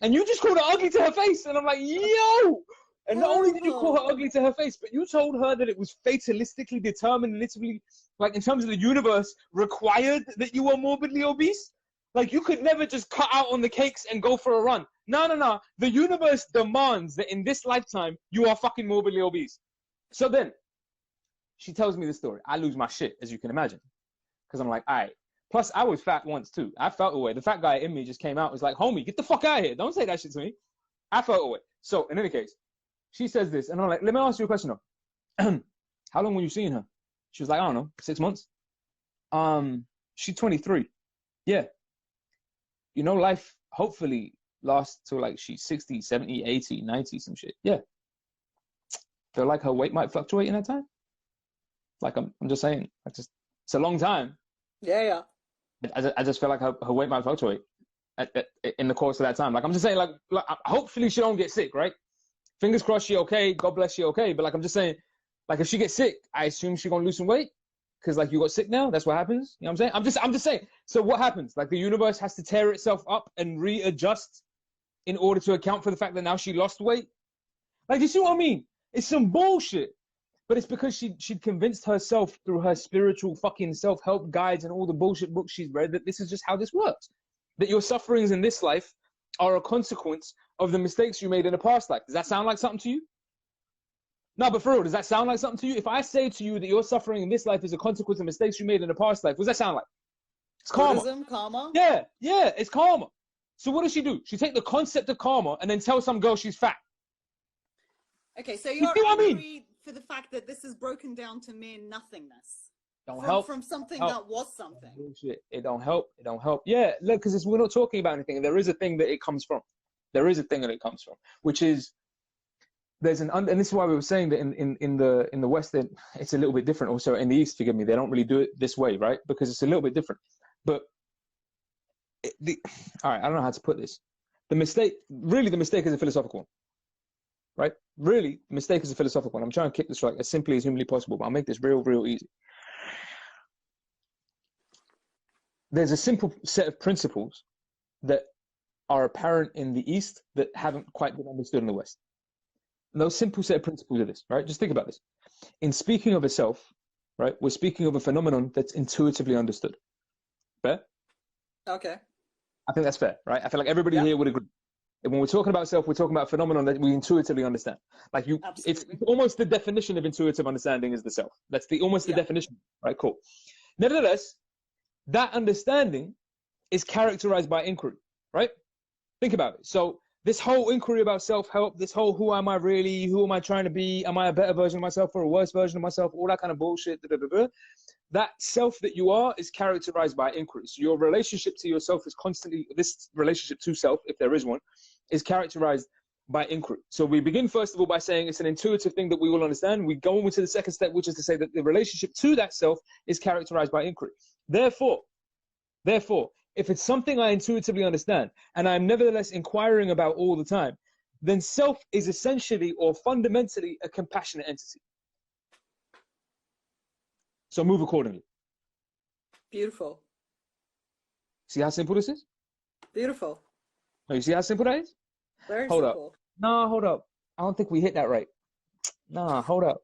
and you just called her ugly to her face. And I'm like, yo! And not only did you call her ugly to her face, but you told her that it was fatalistically determined, literally, like in terms of the universe, required that you were morbidly obese. Like, you could never just cut out on the cakes and go for a run. No. The universe demands that in this lifetime, you are fucking morbidly obese. So then, she tells me this story. I lose my shit, as you can imagine. Because I'm like, all right. Plus, I was fat once, too. I felt away. The fat guy in me just came out and was like, homie, get the fuck out of here. Don't say that shit to me. I felt away. So, in any case, she says this. And I'm like, let me ask you a question, though. How long were you seeing her? She was like, I don't know, 6 months. She's 23. Yeah. Life hopefully lasts till like she's 60, 70, 80, 90, some shit. Yeah. Feel like her weight might fluctuate in that time? Like, I'm just saying. It's a long time. Yeah. I just feel like her weight might fluctuate in the course of that time. Like, I'm just saying, like hopefully she don't get sick, right? Fingers crossed she okay. God bless she okay. But like, I'm just saying, like, if she gets sick, I assume she gonna lose some weight. Because like, you got sick now, that's what happens. You know what I'm saying? I'm just saying. So what happens? Like, the universe has to tear itself up and readjust in order to account for the fact that now she lost weight. Like, you see what I mean? It's some bullshit. But it's because she'd convinced herself through her spiritual fucking self-help guides and all the bullshit books she's read that this is just how this works. That your sufferings in this life are a consequence of the mistakes you made in the past life. Does that sound like something to you? No, but for real, does that sound like something to you? If I say to you that your suffering in this life is a consequence of mistakes you made in the past life, what does that sound like? It's karma. Buddhism, karma? Yeah, it's karma. So what does she do? She take the concept of karma and then tell some girl she's fat. Okay, so you're angry for the fact that this is broken down to mere nothingness. From something that was something. Bullshit. It don't help. Yeah, look, because we're not talking about anything. There is a thing that it comes from. Which is, and this is why we were saying that in the West, it's a little bit different. Also in the East, forgive me, they don't really do it this way, right? Because it's a little bit different. But all right, I don't know how to put this. The mistake is a philosophical one, right? Really, the mistake is a philosophical one. I'm trying to keep this like as simply as humanly possible, but I'll make this real easy. There's a simple set of principles that are apparent in the East that haven't quite been understood in the West. no simple set of principles of this, right? Just think about this. In speaking of a self, right, we're speaking of a phenomenon that's intuitively understood. Fair? Okay. I think that's fair, right? I feel like everybody Yeah. here would agree. And when we're talking about self, we're talking about a phenomenon that we intuitively understand. Like it's Absolutely. almost the definition of intuitive understanding is the self. That's almost the Yeah. definition, right? Cool. Nevertheless, that understanding is characterized by inquiry, right? Think about it. So this whole inquiry about self-help, this whole who am I really, who am I trying to be, am I a better version of myself or a worse version of myself, all that kind of bullshit, that self that you are is characterized by inquiry. So your relationship to yourself is constantly, this relationship to self, if there is one, is characterized by inquiry. So we begin first of all by saying it's an intuitive thing that we will understand. We go into the second step, which is to say that the relationship to that self is characterized by inquiry. Therefore, if it's something I intuitively understand and I'm nevertheless inquiring about all the time, then self is essentially or fundamentally a compassionate entity. So move accordingly. Beautiful. See how simple this is? Beautiful. No, you see how simple that is? Very Hold simple. up. Nah, hold up. I don't think we hit that right. Nah, hold up.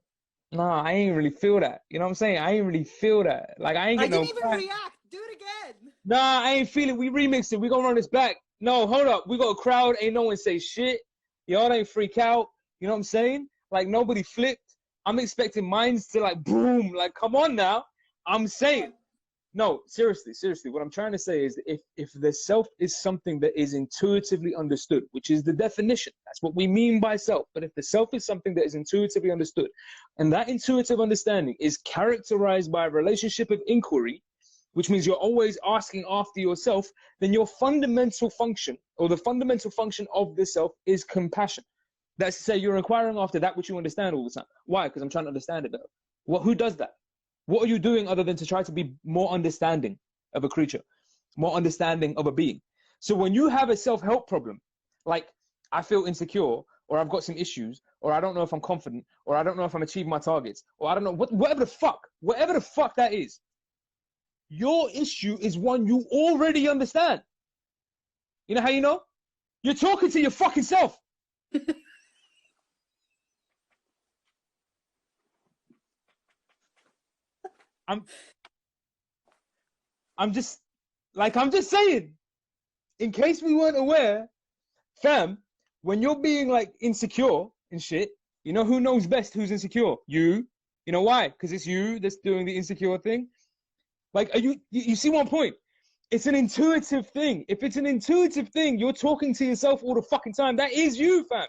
Nah, I ain't really feel that. You know what I'm saying? I ain't really feel that. Like, I ain't I get no didn't even react. Do it again. Nah, I ain't feel it. We remixed it. We gonna run this back. No, hold up. We got a crowd. Ain't no one say shit. Y'all ain't freak out. You know what I'm saying? Like, nobody flipped. I'm expecting minds to, like, boom. Like, come on now. I'm saying. No, seriously. What I'm trying to say is that if the self is something that is intuitively understood, which is the definition, that's what we mean by self. But if the self is something that is intuitively understood, and that intuitive understanding is characterized by a relationship of inquiry, which means you're always asking after yourself, then your fundamental function, or the fundamental function of the self, is compassion. That's to say, you're inquiring after that which you understand all the time. Why? Because I'm trying to understand it better. Who does that? What are you doing other than to try to be more understanding of a creature, more understanding of a being? So when you have a self-help problem, like I feel insecure, or I've got some issues, or I don't know if I'm confident, or I don't know if I'm achieving my targets, or I don't know, whatever the fuck that is, your issue is one you already understand. You know how you know? You're talking to your fucking self. I'm just saying, in case we weren't aware, fam, when you're being like insecure and shit, you know who knows best who's insecure? You. You know why? Because it's you that's doing the insecure thing. Like, you see one point? It's an intuitive thing. If it's an intuitive thing, you're talking to yourself all the fucking time. That is you, fam.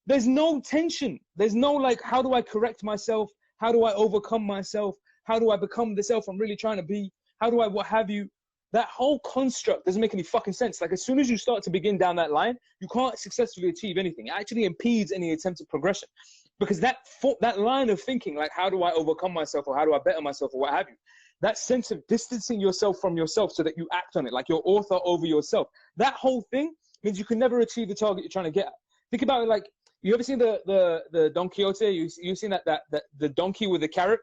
There's no tension. There's no like, how do I correct myself? How do I overcome myself? How do I become the self I'm really trying to be? How do I what have you? That whole construct doesn't make any fucking sense. Like, as soon as you start to begin down that line, you can't successfully achieve anything. It actually impedes any attempt at progression. Because that line of thinking, like, how do I overcome myself, or how do I better myself, or what have you, that sense of distancing yourself from yourself so that you act on it, like you're author over yourself, that whole thing means you can never achieve the target you're trying to get at. Think about it like, you ever seen the Don Quixote? You've seen that the donkey with the carrot?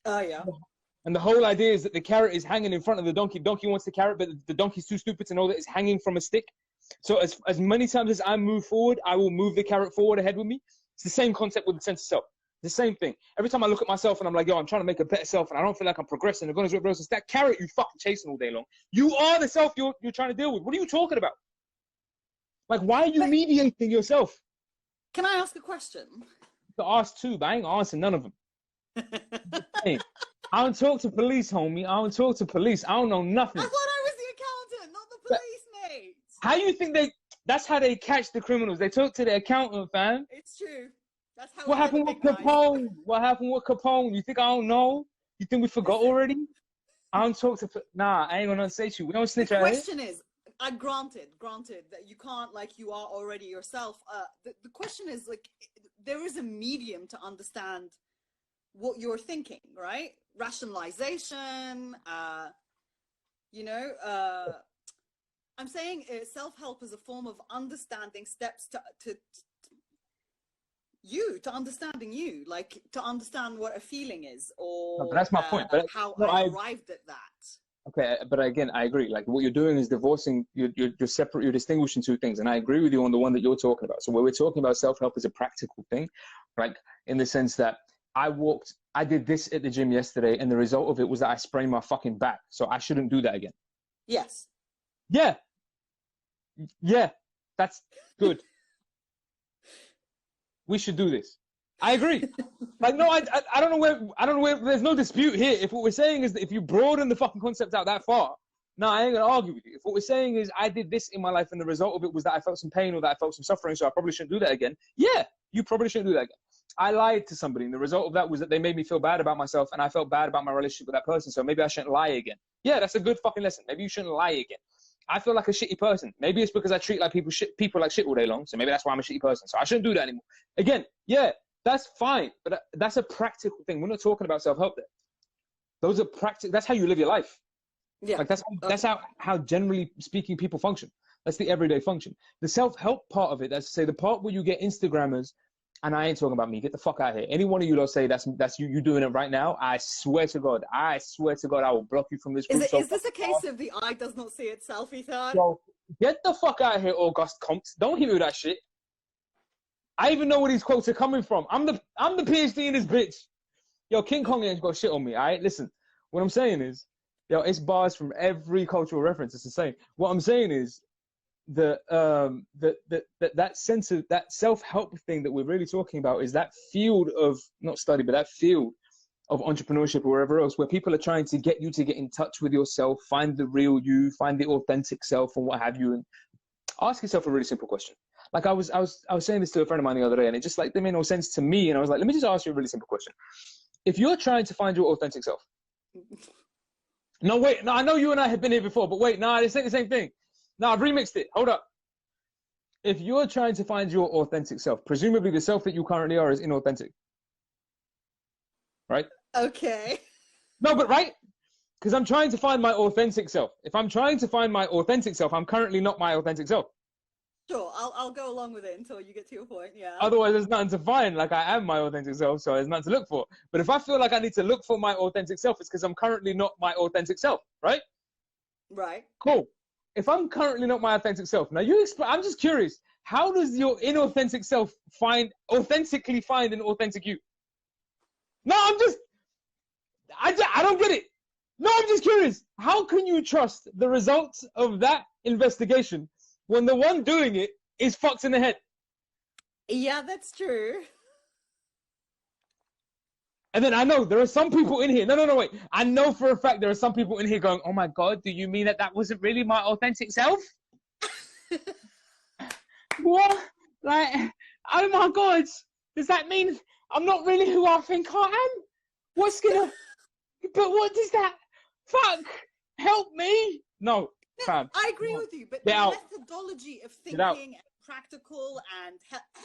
Oh, yeah. And the whole idea is that the carrot is hanging in front of the donkey. Donkey wants the carrot, but the donkey's too stupid to know that it's hanging from a stick. So as many times as I move forward, I will move the carrot forward ahead with me. It's the same concept with the sense of self. The same thing. Every time I look at myself and I'm like, yo, I'm trying to make a better self and I don't feel like I'm progressing, it's that carrot you fucking chasing all day long. You are the self you're trying to deal with. What are you talking about? Like, why are you mediating yourself? Can I ask a question? To ask too, but I ain't answering none of them. Hey, I don't talk to police, homie. I don't talk to police. I don't know nothing. I thought I was the accountant, not the police, mate. How you think that's how they catch the criminals? They talk to the accountant, fam. It's true. That's how What happened with Capone? What happened with Capone? You think I don't know? You think we forgot already? I don't talk to... Nah, I ain't gonna say to you. We don't snitch out here. The question is, granted that you can't, like, you are already yourself. The question is, like, there is a medium to understand what you're thinking, right? Rationalization, you know, I'm saying self-help is a form of understanding steps to understanding you, like to understand what a feeling is, or no, but that's my point. But how I arrived at that. Okay, but again, I agree. Like what you're doing is divorcing, you're separate, you're distinguishing two things. And I agree with you on the one that you're talking about. So where we're talking about self-help is a practical thing, like in the sense that I did this at the gym yesterday, and the result of it was that I sprained my fucking back. So I shouldn't do that again. Yes. Yeah. Yeah. That's good. We should do this. I agree. Like, no, I don't know where, there's no dispute here. If what we're saying is that if you broaden the fucking concept out that far, no, I ain't gonna argue with you. If what we're saying is I did this in my life and the result of it was that I felt some pain or that I felt some suffering, so I probably shouldn't do that again. Yeah, you probably shouldn't do that again. I lied to somebody and the result of that was that they made me feel bad about myself and I felt bad about my relationship with that person, so maybe I shouldn't lie again. Yeah, that's a good fucking lesson. Maybe you shouldn't lie again. I feel like a shitty person. Maybe it's because I treat like people like shit all day long, so maybe that's why I'm a shitty person. So I shouldn't do that anymore. Again, yeah, that's fine, but that's a practical thing. We're not talking about self-help there. Those are practical. That's how you live your life. Yeah. Like that's how generally speaking people function. That's the everyday function. The self-help part of it, that's to say the part where you get Instagrammers, and I ain't talking about me. Get the fuck out of here. Any one of you lot say that's you doing it right now. I swear to God, I will block you from this group. Is this a case of the eye does not see itself, Ethan? So get the fuck out of here, August Comps. Don't hit me with that shit. I even know where these quotes are coming from. I'm the PhD in this bitch. Yo, King Kong ain't got shit on me. All right, listen. What I'm saying is, yo, it's bars from every cultural reference. It's the same. What I'm saying is, that sense of that self-help thing that we're really talking about is that field of not study, but that field of entrepreneurship or wherever else, where people are trying to get you to get in touch with yourself, find the real you, find the authentic self, and what have you, and ask yourself a really simple question. Like I was saying this to a friend of mine the other day, and it just like didn't make no sense to me, and I was like, let me just ask you a really simple question. If you're trying to find your authentic self, no, wait, no, I know you and I have been here before, but wait, no, this ain't the same thing. No, I've remixed it. Hold up. If you're trying to find your authentic self, presumably the self that you currently are is inauthentic, right? Okay. No, but right? Because I'm trying to find my authentic self. If I'm trying to find my authentic self, I'm currently not my authentic self. Sure, I'll go along with it until you get to your point, yeah. Otherwise, there's nothing to find. Like, I am my authentic self, so there's nothing to look for. But if I feel like I need to look for my authentic self, it's because I'm currently not my authentic self, right? Right. Cool. If I'm currently not my authentic self, now you explain. I'm just curious. How does your inauthentic self authentically find an authentic you? No, I don't get it. No, I'm just curious. How can you trust the results of that investigation when the one doing it is fucked in the head? Yeah, that's true. And then I know there are some people in here. No, wait. I know for a fact there are some people in here going, oh my God, do you mean that wasn't really my authentic self? What? Like, oh my God, does that mean I'm not really who I think I am? But what does that, fuck, help me? No, fam. I agree with you, but Get the out. methodology of thinking and practical and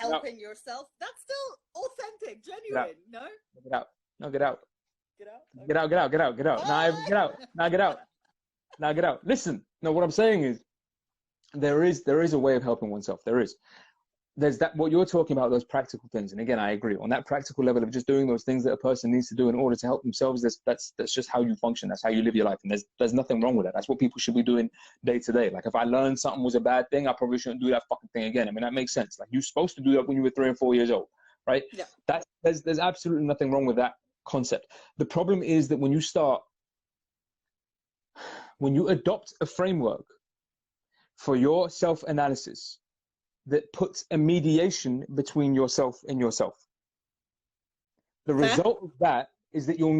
helping yourself, that's still authentic, genuine, no? Get out. No, get out. Get out? Okay. Get out. Now, get out. Now, get out. Listen, no, what I'm saying is, there is a way of helping oneself. There's that, what you're talking about, those practical things. And again, I agree on that practical level of just doing those things that a person needs to do in order to help themselves. That's just how you function. That's how you live your life. And there's nothing wrong with that. That's what people should be doing day to day. Like if I learned something was a bad thing, I probably shouldn't do that fucking thing again. I mean, that makes sense. Like you're supposed to do that when you were 3 and 4 years old, right? Yeah. There's absolutely nothing wrong with that concept. The problem is that when you adopt a framework for your self-analysis that puts a mediation between yourself and yourself, the result of that is that you will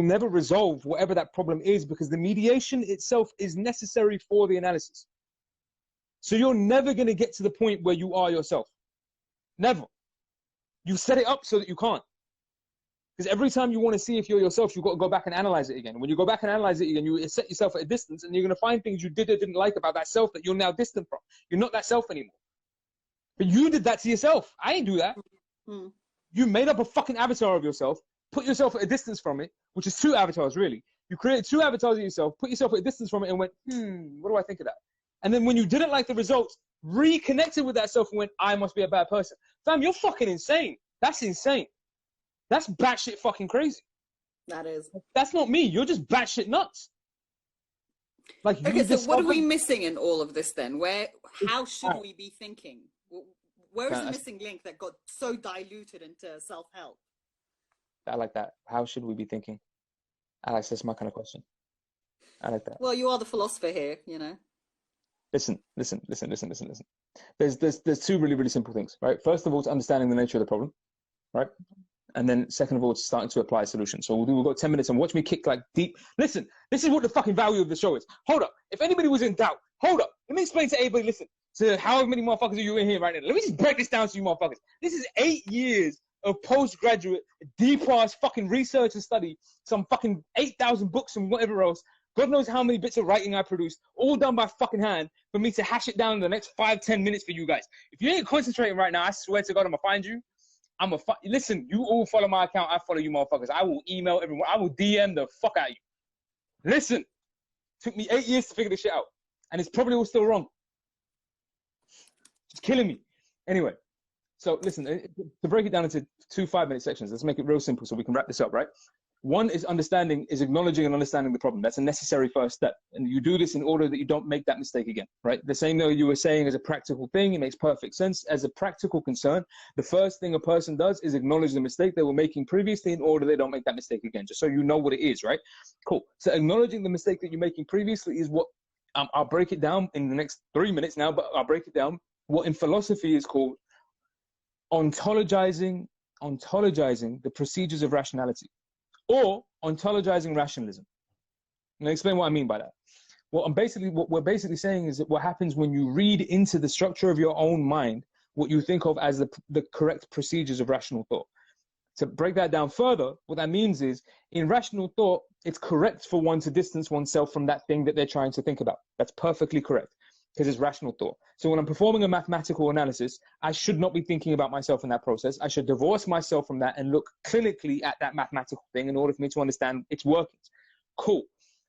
never resolve whatever that problem is, because the mediation itself is necessary for the analysis. So you're never going to get to the point where you are yourself. Never. You set it up so that you can't. Because every time you want to see if you're yourself, you've got to go back and analyze it again. When you go back and analyze it again, you set yourself at a distance, and you're going to find things you did or didn't like about that self that you're now distant from. You're not that self anymore. But you did that to yourself. I ain't do that. Mm. You made up a fucking avatar of yourself, put yourself at a distance from it, which is 2 avatars, really. You created 2 avatars of yourself, put yourself at a distance from it, and went, what do I think of that? And then when you didn't like the results, reconnected with that self and went, I must be a bad person. Fam, you're fucking insane. That's insane. That's batshit fucking crazy. That is. That's not me. You're just batshit nuts. Like Okay, you so what are we discovered. missing in all of this then? How should we be thinking? Where is the I missing link that got so diluted into self-help? I like that. How should we be thinking? Alex, that's my kind of question. I like that. Well, you are the philosopher here, you know. Listen. There's two really, really simple things, right? First of all, it's understanding the nature of the problem, right? And then second of all, it's starting to apply solutions. So we've got 10 minutes and watch me kick like deep. Listen, this is what the fucking value of the show is. Hold up. If anybody was in doubt, hold up. Let me explain to everybody, listen, to however many motherfuckers are you in here right now. Let me just break this down to you motherfuckers. This is 8 years of postgraduate, deep-ass fucking research and study, some fucking 8,000 books and whatever else. God knows how many bits of writing I produced, all done by fucking hand, for me to hash it down in the next 5-10 minutes for you guys. If you ain't concentrating right now, I swear to God, I'm gonna find you. Listen, you all follow my account, I follow you motherfuckers. I will email everyone, I will DM the fuck out of you. Listen, took me 8 years to figure this shit out. And it's probably all still wrong. It's killing me. Anyway, so listen, to break it down into 2 5-minute sections, let's make it real simple so we can wrap this up, right? One is acknowledging and understanding the problem. That's a necessary first step. And you do this in order that you don't make that mistake again, right? The same though you were saying as a practical thing, it makes perfect sense. As a practical concern, the first thing a person does is acknowledge the mistake they were making previously in order they don't make that mistake again, just so you know what it is, right? Cool. So acknowledging the mistake that you're making previously is what, I'll break it down in the next 3 minutes now, but I'll break it down. What in philosophy is called ontologizing the procedures of rationality, or ontologizing rationalism. And I'll explain what I mean by that. What we're basically saying is that what happens when you read into the structure of your own mind what you think of as the correct procedures of rational thought. To break that down further, what that means is, in rational thought, it's correct for one to distance oneself from that thing that they're trying to think about. That's perfectly correct, because it's rational thought. So when I'm performing a mathematical analysis, I should not be thinking about myself in that process. I should divorce myself from that and look clinically at that mathematical thing in order for me to understand its workings. Cool.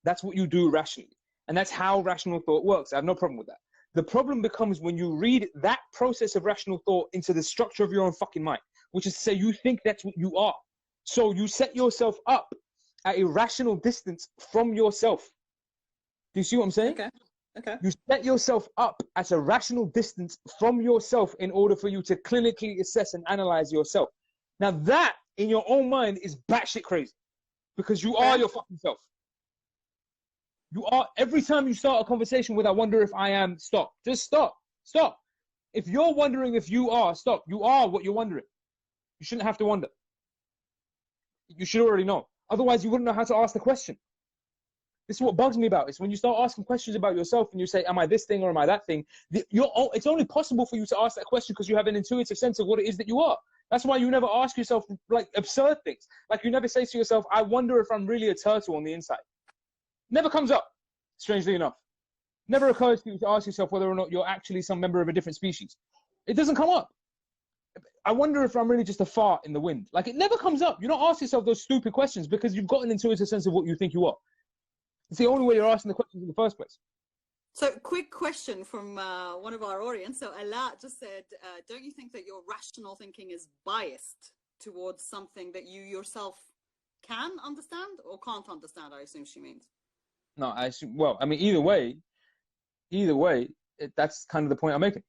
That's what you do rationally. And that's how rational thought works. I have no problem with that. The problem becomes when you read that process of rational thought into the structure of your own fucking mind, which is to say you think that's what you are. So you set yourself up at a rational distance from yourself. Do you see what I'm saying? Okay. You set yourself up at a rational distance from yourself in order for you to clinically assess and analyze yourself. Now that, in your own mind, is batshit crazy, because you are your fucking self. You are, every time you start a conversation with, I wonder if I am, stop. Just stop. Stop. If you're wondering if you are, stop. You are what you're wondering. You shouldn't have to wonder. You should already know. Otherwise, you wouldn't know how to ask the question. This is what bugs me about it. It's when you start asking questions about yourself and you say, am I this thing or am I that thing? It's only possible for you to ask that question because you have an intuitive sense of what it is that you are. That's why you never ask yourself like absurd things. Like you never say to yourself, I wonder if I'm really a turtle on the inside. Never comes up, strangely enough. Never occurs to you to ask yourself whether or not you're actually some member of a different species. It doesn't come up. I wonder if I'm really just a fart in the wind. Like it never comes up. You don't ask yourself those stupid questions because you've got an intuitive sense of what you think you are. It's the only way you're asking the questions in the first place. So, quick question from one of our audience. So, Allah just said, don't you think that your rational thinking is biased towards something that you yourself can understand or can't understand? I assume she means. No, I assume, well, I mean, either way, that's kind of the point I'm making.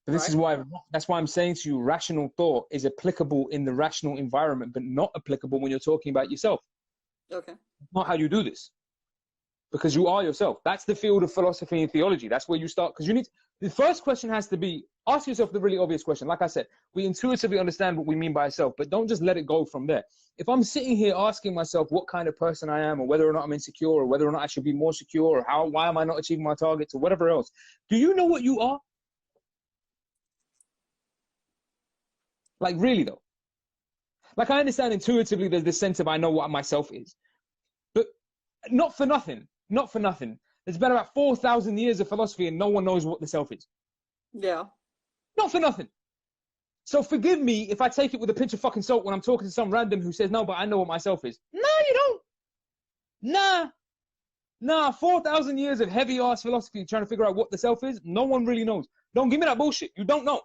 But this is why, that's why I'm saying to you, rational thought is applicable in the rational environment, but not applicable when you're talking about yourself. Okay. Not how you do this. Because you are yourself. That's the field of philosophy and theology. That's where you start. Because the first question has to be, ask yourself the really obvious question. Like I said, we intuitively understand what we mean by self, but don't just let it go from there. If I'm sitting here asking myself what kind of person I am, or whether or not I'm insecure, or whether or not I should be more secure, or why am I not achieving my targets, or whatever else, do you know what you are? Like really though. Like I understand intuitively there's this sense of I know what myself is. But not for nothing. There's been about 4,000 years of philosophy and no one knows what the self is. Yeah. Not for nothing. So forgive me if I take it with a pinch of fucking salt when I'm talking to some random who says, no, but I know what myself is. No, you don't. Nah, 4,000 years of heavy ass philosophy trying to figure out what the self is. No one really knows. Don't give me that bullshit. You don't know.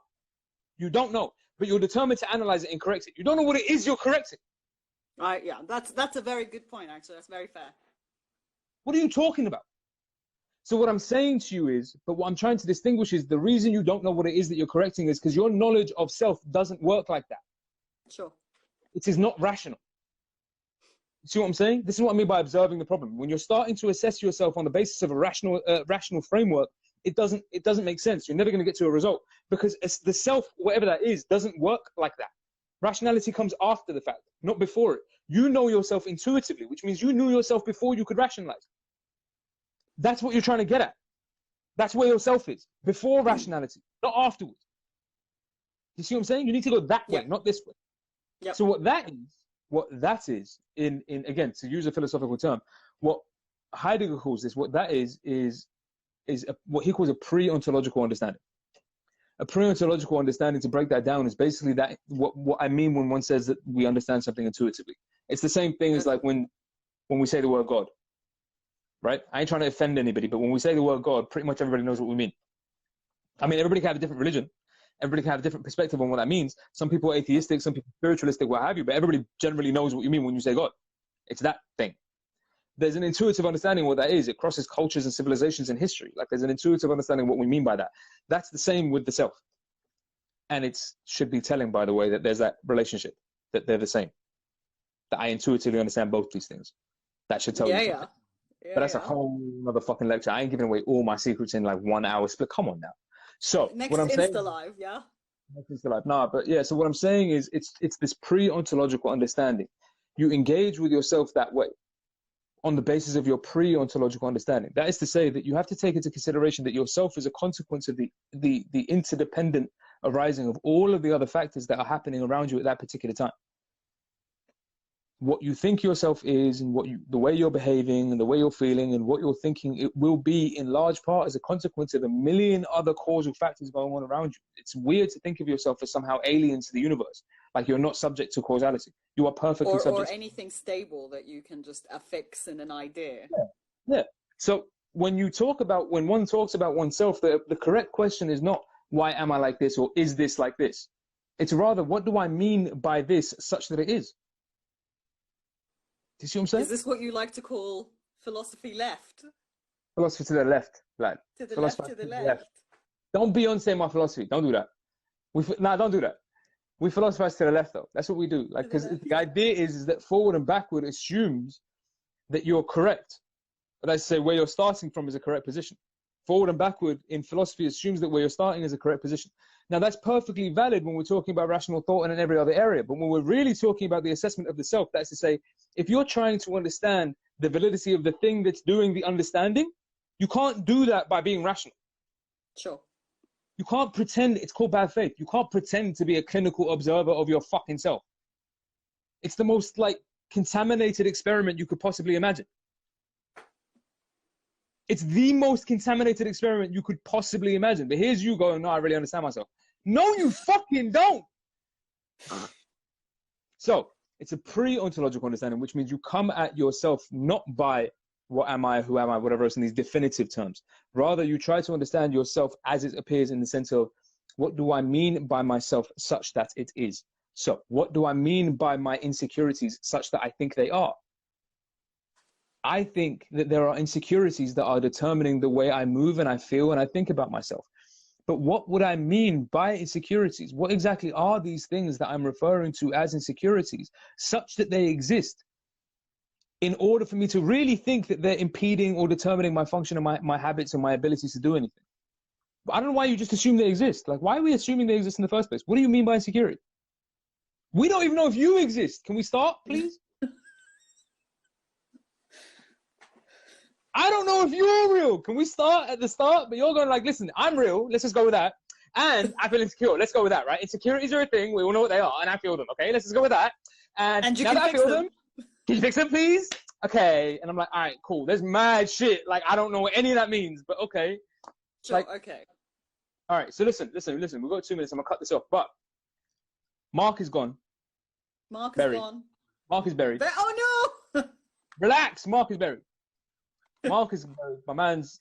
You don't know. But you're determined to analyze it and correct it. You don't know what it is you're correcting. Right, yeah. That's a very good point, actually. That's very fair. What are you talking about? So what I'm saying to you is, but what I'm trying to distinguish is the reason you don't know what it is that you're correcting is because your knowledge of self doesn't work like that. Sure. It is not rational. See what I'm saying? This is what I mean by observing the problem. When you're starting to assess yourself on the basis of a rational framework, it doesn't make sense. You're never going to get to a result because it's the self, whatever that is, doesn't work like that. Rationality comes after the fact, not before it. You know yourself intuitively, which means you knew yourself before you could rationalize. That's what you're trying to get at. That's where your self is, before rationality, not afterwards. You see what I'm saying? You need to go that way, not this way. Yep. So what that is, in again, to use a philosophical term, what Heidegger calls this, what that is what he calls a pre-ontological understanding. A pre-ontological understanding, to break that down, is basically that what I mean when one says that we understand something intuitively. It's the same thing as like when we say the word God, right? I ain't trying to offend anybody, but when we say the word God, pretty much everybody knows what we mean. I mean, everybody can have a different religion. Everybody can have a different perspective on what that means. Some people are atheistic, some people spiritualistic, what have you, but everybody generally knows what you mean when you say God. It's that thing. There's an intuitive understanding of what that is. It crosses cultures and civilizations and history. Like there's an intuitive understanding of what we mean by that. That's the same with the self. And it should be telling, by the way, that there's that relationship, that they're the same. That I intuitively understand both these things. That should tell you something. But that's a whole other fucking lecture. I ain't giving away all my secrets in like 1 hour split. Come on now. So next what I'm saying, Insta-Live, yeah? Next Insta-Live. No, but yeah, so what I'm saying is it's this pre-ontological understanding. You engage with yourself that way on the basis of your pre-ontological understanding. That is to say that you have to take into consideration that yourself is a consequence of the interdependent arising of all of the other factors that are happening around you at that particular time. What you think yourself is, and the way you're behaving and the way you're feeling and what you're thinking, it will be in large part as a consequence of a million other causal factors going on around you. It's weird to think of yourself as somehow alien to the universe, like you're not subject to causality. You are perfectly subject. Or anything stable that you can just affix in an idea. Yeah. So when one talks about oneself, the correct question is not why am I like this or is this like this? It's rather, what do I mean by this such that it is? Do you see what I'm saying? Is this what you like to call philosophy left? Philosophy to the left, lad. To the left. Don't Beyonce my philosophy. Don't do that. Don't do that. We philosophize to the left, though. That's what we do. Like, because the idea is that forward and backward assumes that you're correct. But I say where you're starting from is a correct position. Forward and backward in philosophy assumes that where you're starting is a correct position. Now, that's perfectly valid when we're talking about rational thought and in every other area. But when we're really talking about the assessment of the self, that's to say, if you're trying to understand the validity of the thing that's doing the understanding, you can't do that by being rational. Sure. You can't pretend. It's called bad faith. You can't pretend to be a clinical observer of your fucking self. It's the most like contaminated experiment you could possibly imagine. It's the most contaminated experiment you could possibly imagine. But here's you going, no, I really understand myself. No, you fucking don't. So it's a pre-ontological understanding, which means you come at yourself not by what am I, who am I, whatever else in these definitive terms. Rather, you try to understand yourself as it appears in the sense of what do I mean by myself such that it is. So what do I mean by my insecurities such that I think they are? I think that there are insecurities that are determining the way I move and I feel and I think about myself. But what would I mean by insecurities? What exactly are these things that I'm referring to as insecurities, such that they exist in order for me to really think that they're impeding or determining my function and my habits and my abilities to do anything? But I don't know why you just assume they exist. Like, why are we assuming they exist in the first place? What do you mean by insecurity? We don't even know if you exist. Can we start, please? I don't know if you're real. Can we start at the start? But you're going like, listen, I'm real. Let's just go with that. And I feel insecure. Let's go with that, right? Insecurities are a thing. We all know what they are. And I feel them. Okay, let's just go with that. And now that I feel them, can you fix them, please? Okay. And I'm like, all right, cool. There's mad shit. Like, I don't know what any of that means, but okay. Sure, like, okay. All right. So listen. We've got 2 minutes. I'm going to cut this off. But Mark is gone. Mark is gone. Mark is buried. Oh, no. Relax. Mark is buried. Mark is buried. My man's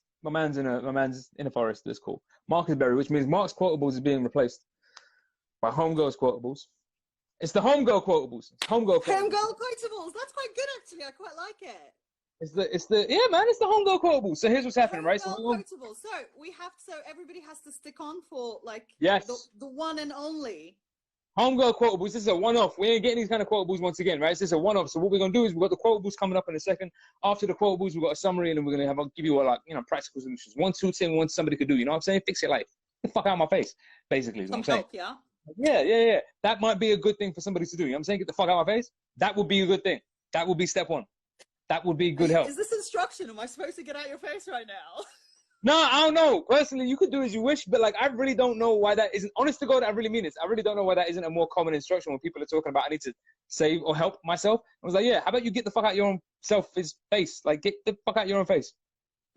in a forest. That's cool. Mark is buried, which means Mark's quotables is being replaced by Homegirl's quotables. It's the Homegirl quotables. It's Homegirl quotables. Homegirl quotables. That's quite good, actually. I quite like it. Yeah, man, it's the homegirl quotable. So here's what's happening, right? So Homegirl quotable. So everybody has to stick on for like yes, the one and only. homegirl quotables. This is a one-off. We ain't getting these kind of quotables once again, right? This is a one-off. So what we're gonna do is we've got the quotables coming up in a second. After the quotables, we've got a summary, and then we're gonna give you like practical solutions. 1, 2, 10, one somebody could do. You know what I'm saying? Fix your life. Get the fuck out of my face. Basically, is what I'm saying. Help, yeah. Yeah. That might be a good thing for somebody to do. You know what I'm saying? Get the fuck out of my face. That would be a good thing. That would be step one. That would be good help. Is this instruction? Am I supposed to get out your face right now? No, I don't know. Personally, you could do as you wish, but like I really don't know why that isn't. Honest to God, I really mean this. I really don't know why that isn't a more common instruction when people are talking about I need to save or help myself. I was like, yeah, how about you get the fuck out your own face? Like get the fuck out your own face.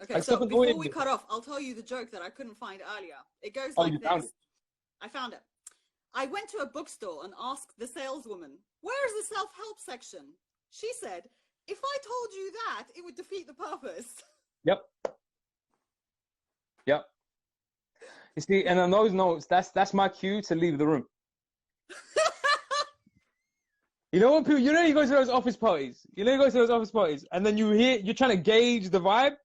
Okay, like, so before we cut off, I'll tell you the joke that I couldn't find earlier. It goes like this. Found it. I found it. I went to a bookstore and asked the saleswoman, "Where's the self-help section?" She said, "If I told you that, it would defeat the purpose." Yep. You see, and on those notes, that's my cue to leave the room. You know when people, you go to those office parties. And then you're trying to gauge the vibe,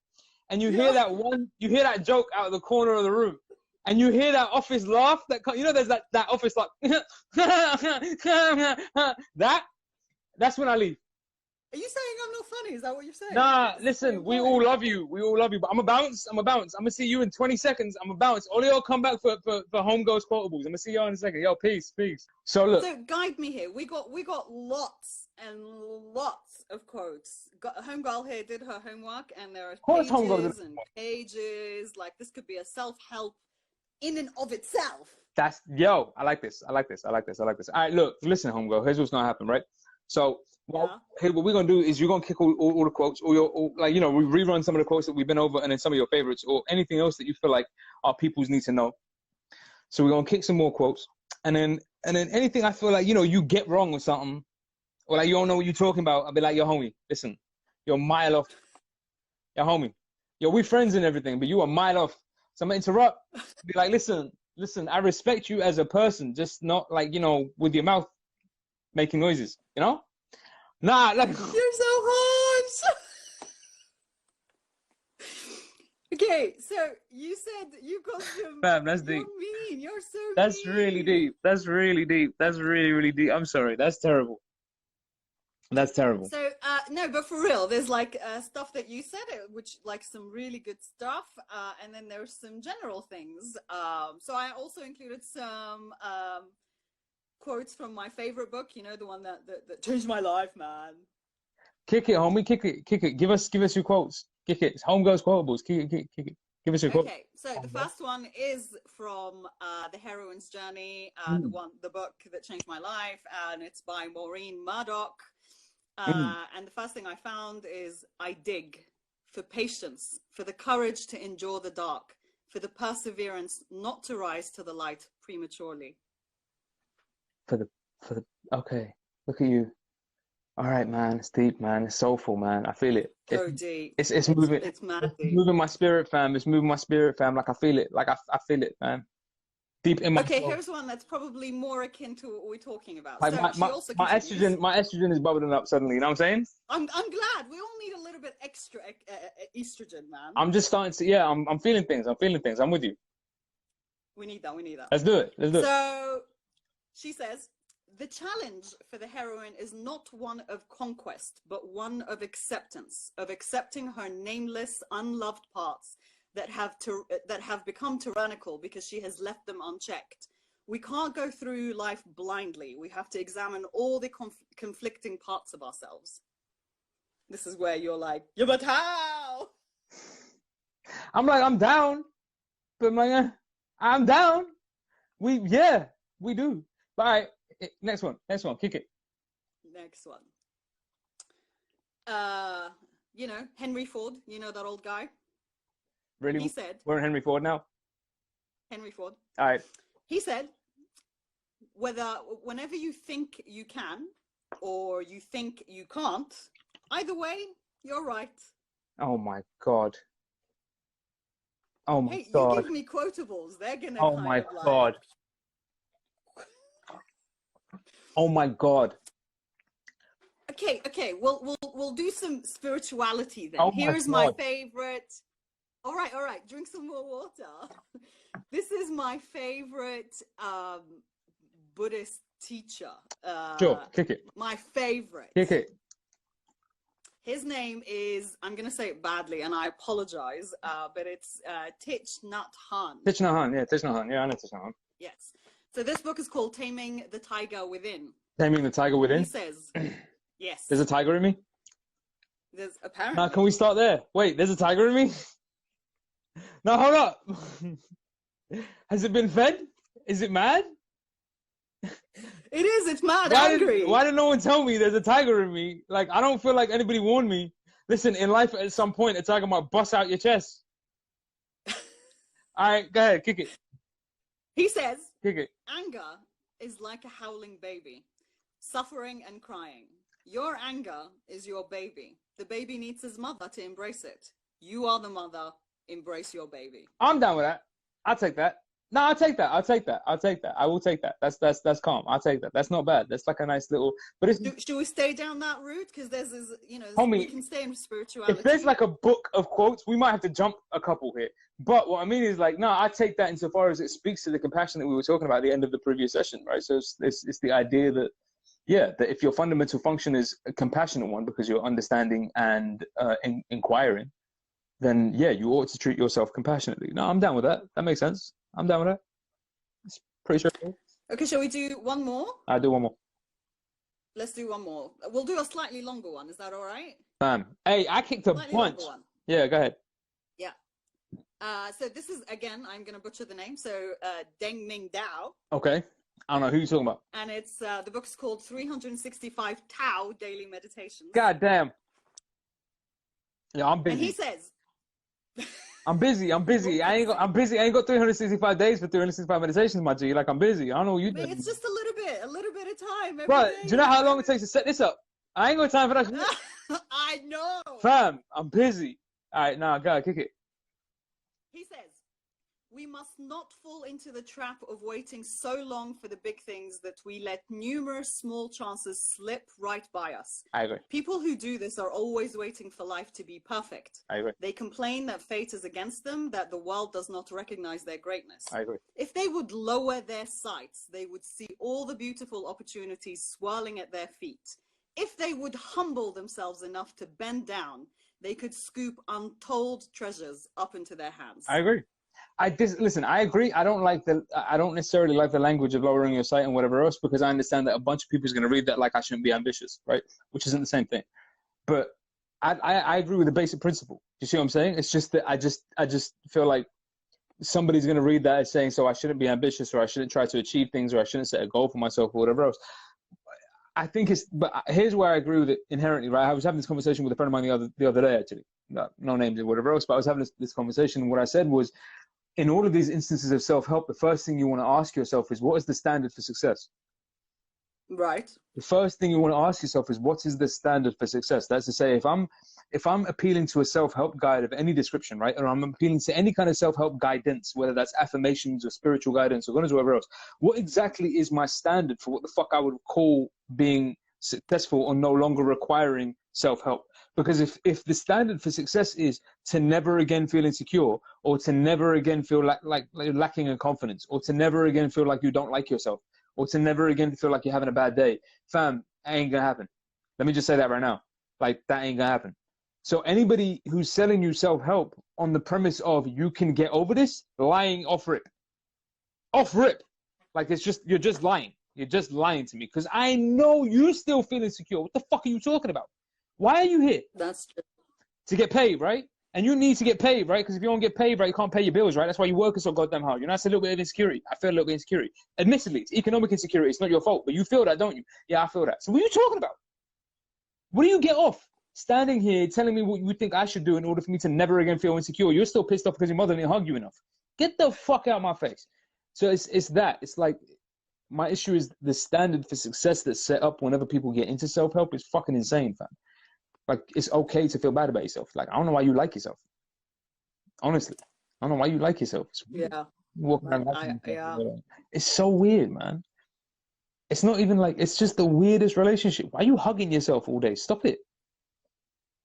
and you hear that joke out of the corner of the room, and you hear that office laugh. There's that office like that's when I leave. Are you saying I'm not funny? Is that what you're saying? Nah, listen, we all love you. But I'm a bounce. I'm gonna see you in 20 seconds. I'm a bounce. All y'all come back for homegirls quotables. I'm gonna see y'all in a second. Yo, peace. So look. So guide me here. We got lots and lots of quotes. Homegirl here did her homework, and there are pages and pages. Like this could be a self-help in and of itself. I like this. All right, look, listen, homegirl. Here's what's gonna happen, right? So. Hey, what we're gonna do is you're gonna kick all the quotes, we rerun some of the quotes that we've been over, and then some of your favorites, or anything else that you feel like our peoples need to know. So we're gonna kick some more quotes, and then anything I feel like you get wrong or something, or like you don't know what you're talking about. I'll be like, yo, homie, listen, you're a mile off. Yo, homie, yo, we friends and everything, but you are a mile off. So I'm gonna interrupt. Be like, listen, I respect you as a person, just not like with your mouth making noises, Nah, like you're so hot. Okay, so you said you got some. Fam, that's deep. You're mean. You're so. That's mean. really deep. That's really deep. That's really, really deep. I'm sorry. That's terrible. So no, but for real, there's like stuff that you said, which like some really good stuff, and then there's some general things. So I also included some quotes from my favorite book, the one that changed my life, man. Kick it, homie. Kick it. Give us your quotes. Kick it. Homegirls quotables. Kick it. Give us your quotes. Okay, so the first one is from The Heroine's Journey, the book that changed my life, and it's by Maureen Murdoch. And the first thing I found is, I dig for patience, for the courage to endure the dark, for the perseverance not to rise to the light prematurely. Okay, look at you. All right, man. It's deep, man. It's soulful, man. I feel it. Deep. It's moving. It's mad deep. Moving my spirit, fam. It's moving my spirit, fam. Like I feel it. Like I feel it, man. Deep in my Okay, soul. here's one that's probably more akin to what we're talking about. Like so my estrogen is bubbling up suddenly. You know what I'm saying? I'm glad. We all need a little bit extra estrogen, man. I'm just starting to. Yeah, I'm feeling things. I'm with you. We need that. Let's do it. So she says, the challenge for the heroine is not one of conquest, but one of acceptance, of accepting her nameless, unloved parts that have become tyrannical because she has left them unchecked. We can't go through life blindly. We have to examine all the conflicting parts of ourselves. This is where you're like, yeah, but how? I'm like, I'm down, but I'm down. We do. All right, next one, kick it. Next one. Henry Ford, that old guy? Really? He said, we're in Henry Ford now? Henry Ford. All right. He said, whenever you think you can or you think you can't, either way, you're right. Oh my God. Oh my God. You give me quotables. They're going to Oh my God. Oh my God. Okay. We'll do some spirituality then. Oh my Here's my God. favorite. All right. Drink some more water. This is my favorite Buddhist teacher. Sure, kick it. My favorite. Kick it. His name is, I'm going to say it badly, and I apologize, but it's Thich Nhat Hanh. Thich Nhat Hanh, yeah, Thich Nhat Hanh. Yeah, I know Thich Nhat Hanh. Yes. So this book is called Taming the Tiger Within. Taming the Tiger Within? He says, yes. There's a tiger in me? There's apparently. Now, can we start there? Wait, there's a tiger in me? Now, hold up. Has it been fed? Is it mad? It is. It's mad angry. Why did no one tell me there's a tiger in me? Like, I don't feel like anybody warned me. Listen, in life, at some point, a tiger might bust out your chest. All right, go ahead, kick it. He says, kick it. Anger is like a howling baby, suffering and crying. Your anger is your baby. The baby needs his mother to embrace it. You are the mother. Embrace your baby. I'm down with that. I'll take that. No, I'll take that. I will take that. That's calm. I'll take that. That's not bad. That's like a nice little. But it's. Should we stay down that route? Because there's homie, we can stay in spirituality. If there's like a book of quotes, we might have to jump a couple here. But what I mean is like, no, I take that insofar as it speaks to the compassion that we were talking about at the end of the previous session, right? So it's the idea that, yeah, that if your fundamental function is a compassionate one because you're understanding and inquiring, then yeah, you ought to treat yourself compassionately. No, I'm down with that. That makes sense. I'm down with that. It's pretty straightforward. Okay, shall we do one more? I'll do one more. Let's do one more. We'll do a slightly longer one. Is that all right? Hey, I kicked a bunch. Yeah, go ahead. Yeah. So this is, again, I'm going to butcher the name. So Deng Ming Dao. Okay. I don't know who you're talking about. And it's the book's called 365 Tao Daily Meditations. God damn. Yeah, I'm busy. And he says... I'm busy. I'm busy. I ain't got 365 days for 365 meditations, my G. Like, I'm busy. I don't know what you do. It's just a little bit of time. Bro, do you know how long it takes to set this up? I ain't got time for that. I know. Fam, I'm busy. All right, now, go, kick it. He says, we must not fall into the trap of waiting so long for the big things that we let numerous small chances slip right by us. I agree. People who do this are always waiting for life to be perfect. I agree. They complain that fate is against them, that the world does not recognize their greatness. I agree. If they would lower their sights, they would see all the beautiful opportunities swirling at their feet. If they would humble themselves enough to bend down, they could scoop untold treasures up into their hands. I agree. Listen, I agree. I don't necessarily like the language of lowering your sight and whatever else, because I understand that a bunch of people is going to read that like I shouldn't be ambitious, right? Which isn't the same thing. But I agree with the basic principle. You see what I'm saying? It's just that I just feel like somebody's going to read that as saying, so I shouldn't be ambitious, or I shouldn't try to achieve things, or I shouldn't set a goal for myself, or whatever else. I think but here's where I agree with it inherently, right? I was having this conversation with a friend of mine the other day, actually. No names or whatever else, but I was having this conversation, and what I said was, in all of these instances of self-help, the first thing you want to ask yourself is, what is the standard for success? Right. The first thing you want to ask yourself is, what is the standard for success? That's to say, if I'm appealing to a self-help guide of any description, right, or I'm appealing to any kind of self-help guidance, whether that's affirmations or spiritual guidance or whatever else, what exactly is my standard for what the fuck I would call being successful or no longer requiring self-help? Because if the standard for success is to never again feel insecure, or to never again feel like lacking in confidence, or to never again feel like you don't like yourself, or to never again feel like you're having a bad day, fam, that ain't gonna happen. Let me just say that right now. Like, that ain't gonna happen. So anybody who's selling you self-help on the premise of you can get over this, lying off rip. Off rip. Like, you're just lying. You're just lying to me, because I know you still feel insecure. What the fuck are you talking about? Why are you here? That's true. To get paid, right? And you need to get paid, right? Because if you don't get paid, right, you can't pay your bills, right? That's why you work so goddamn hard. You know, that's a little bit of insecurity. I feel a little bit of insecurity. Admittedly, it's economic insecurity. It's not your fault, but you feel that, don't you? Yeah, I feel that. So what are you talking about? What do you get off? Standing here telling me what you think I should do in order for me to never again feel insecure. You're still pissed off because your mother didn't hug you enough. Get the fuck out of my face. So it's that. It's like, my issue is the standard for success that's set up whenever people get into self-help is fucking insane, fam. Like, it's okay to feel bad about yourself. Like, I don't know why you like yourself. Honestly, I don't know why you like yourself. It's weird. Yeah. Walking around yeah. It's so weird, man. It's not even like, it's just the weirdest relationship. Why are you hugging yourself all day? Stop it.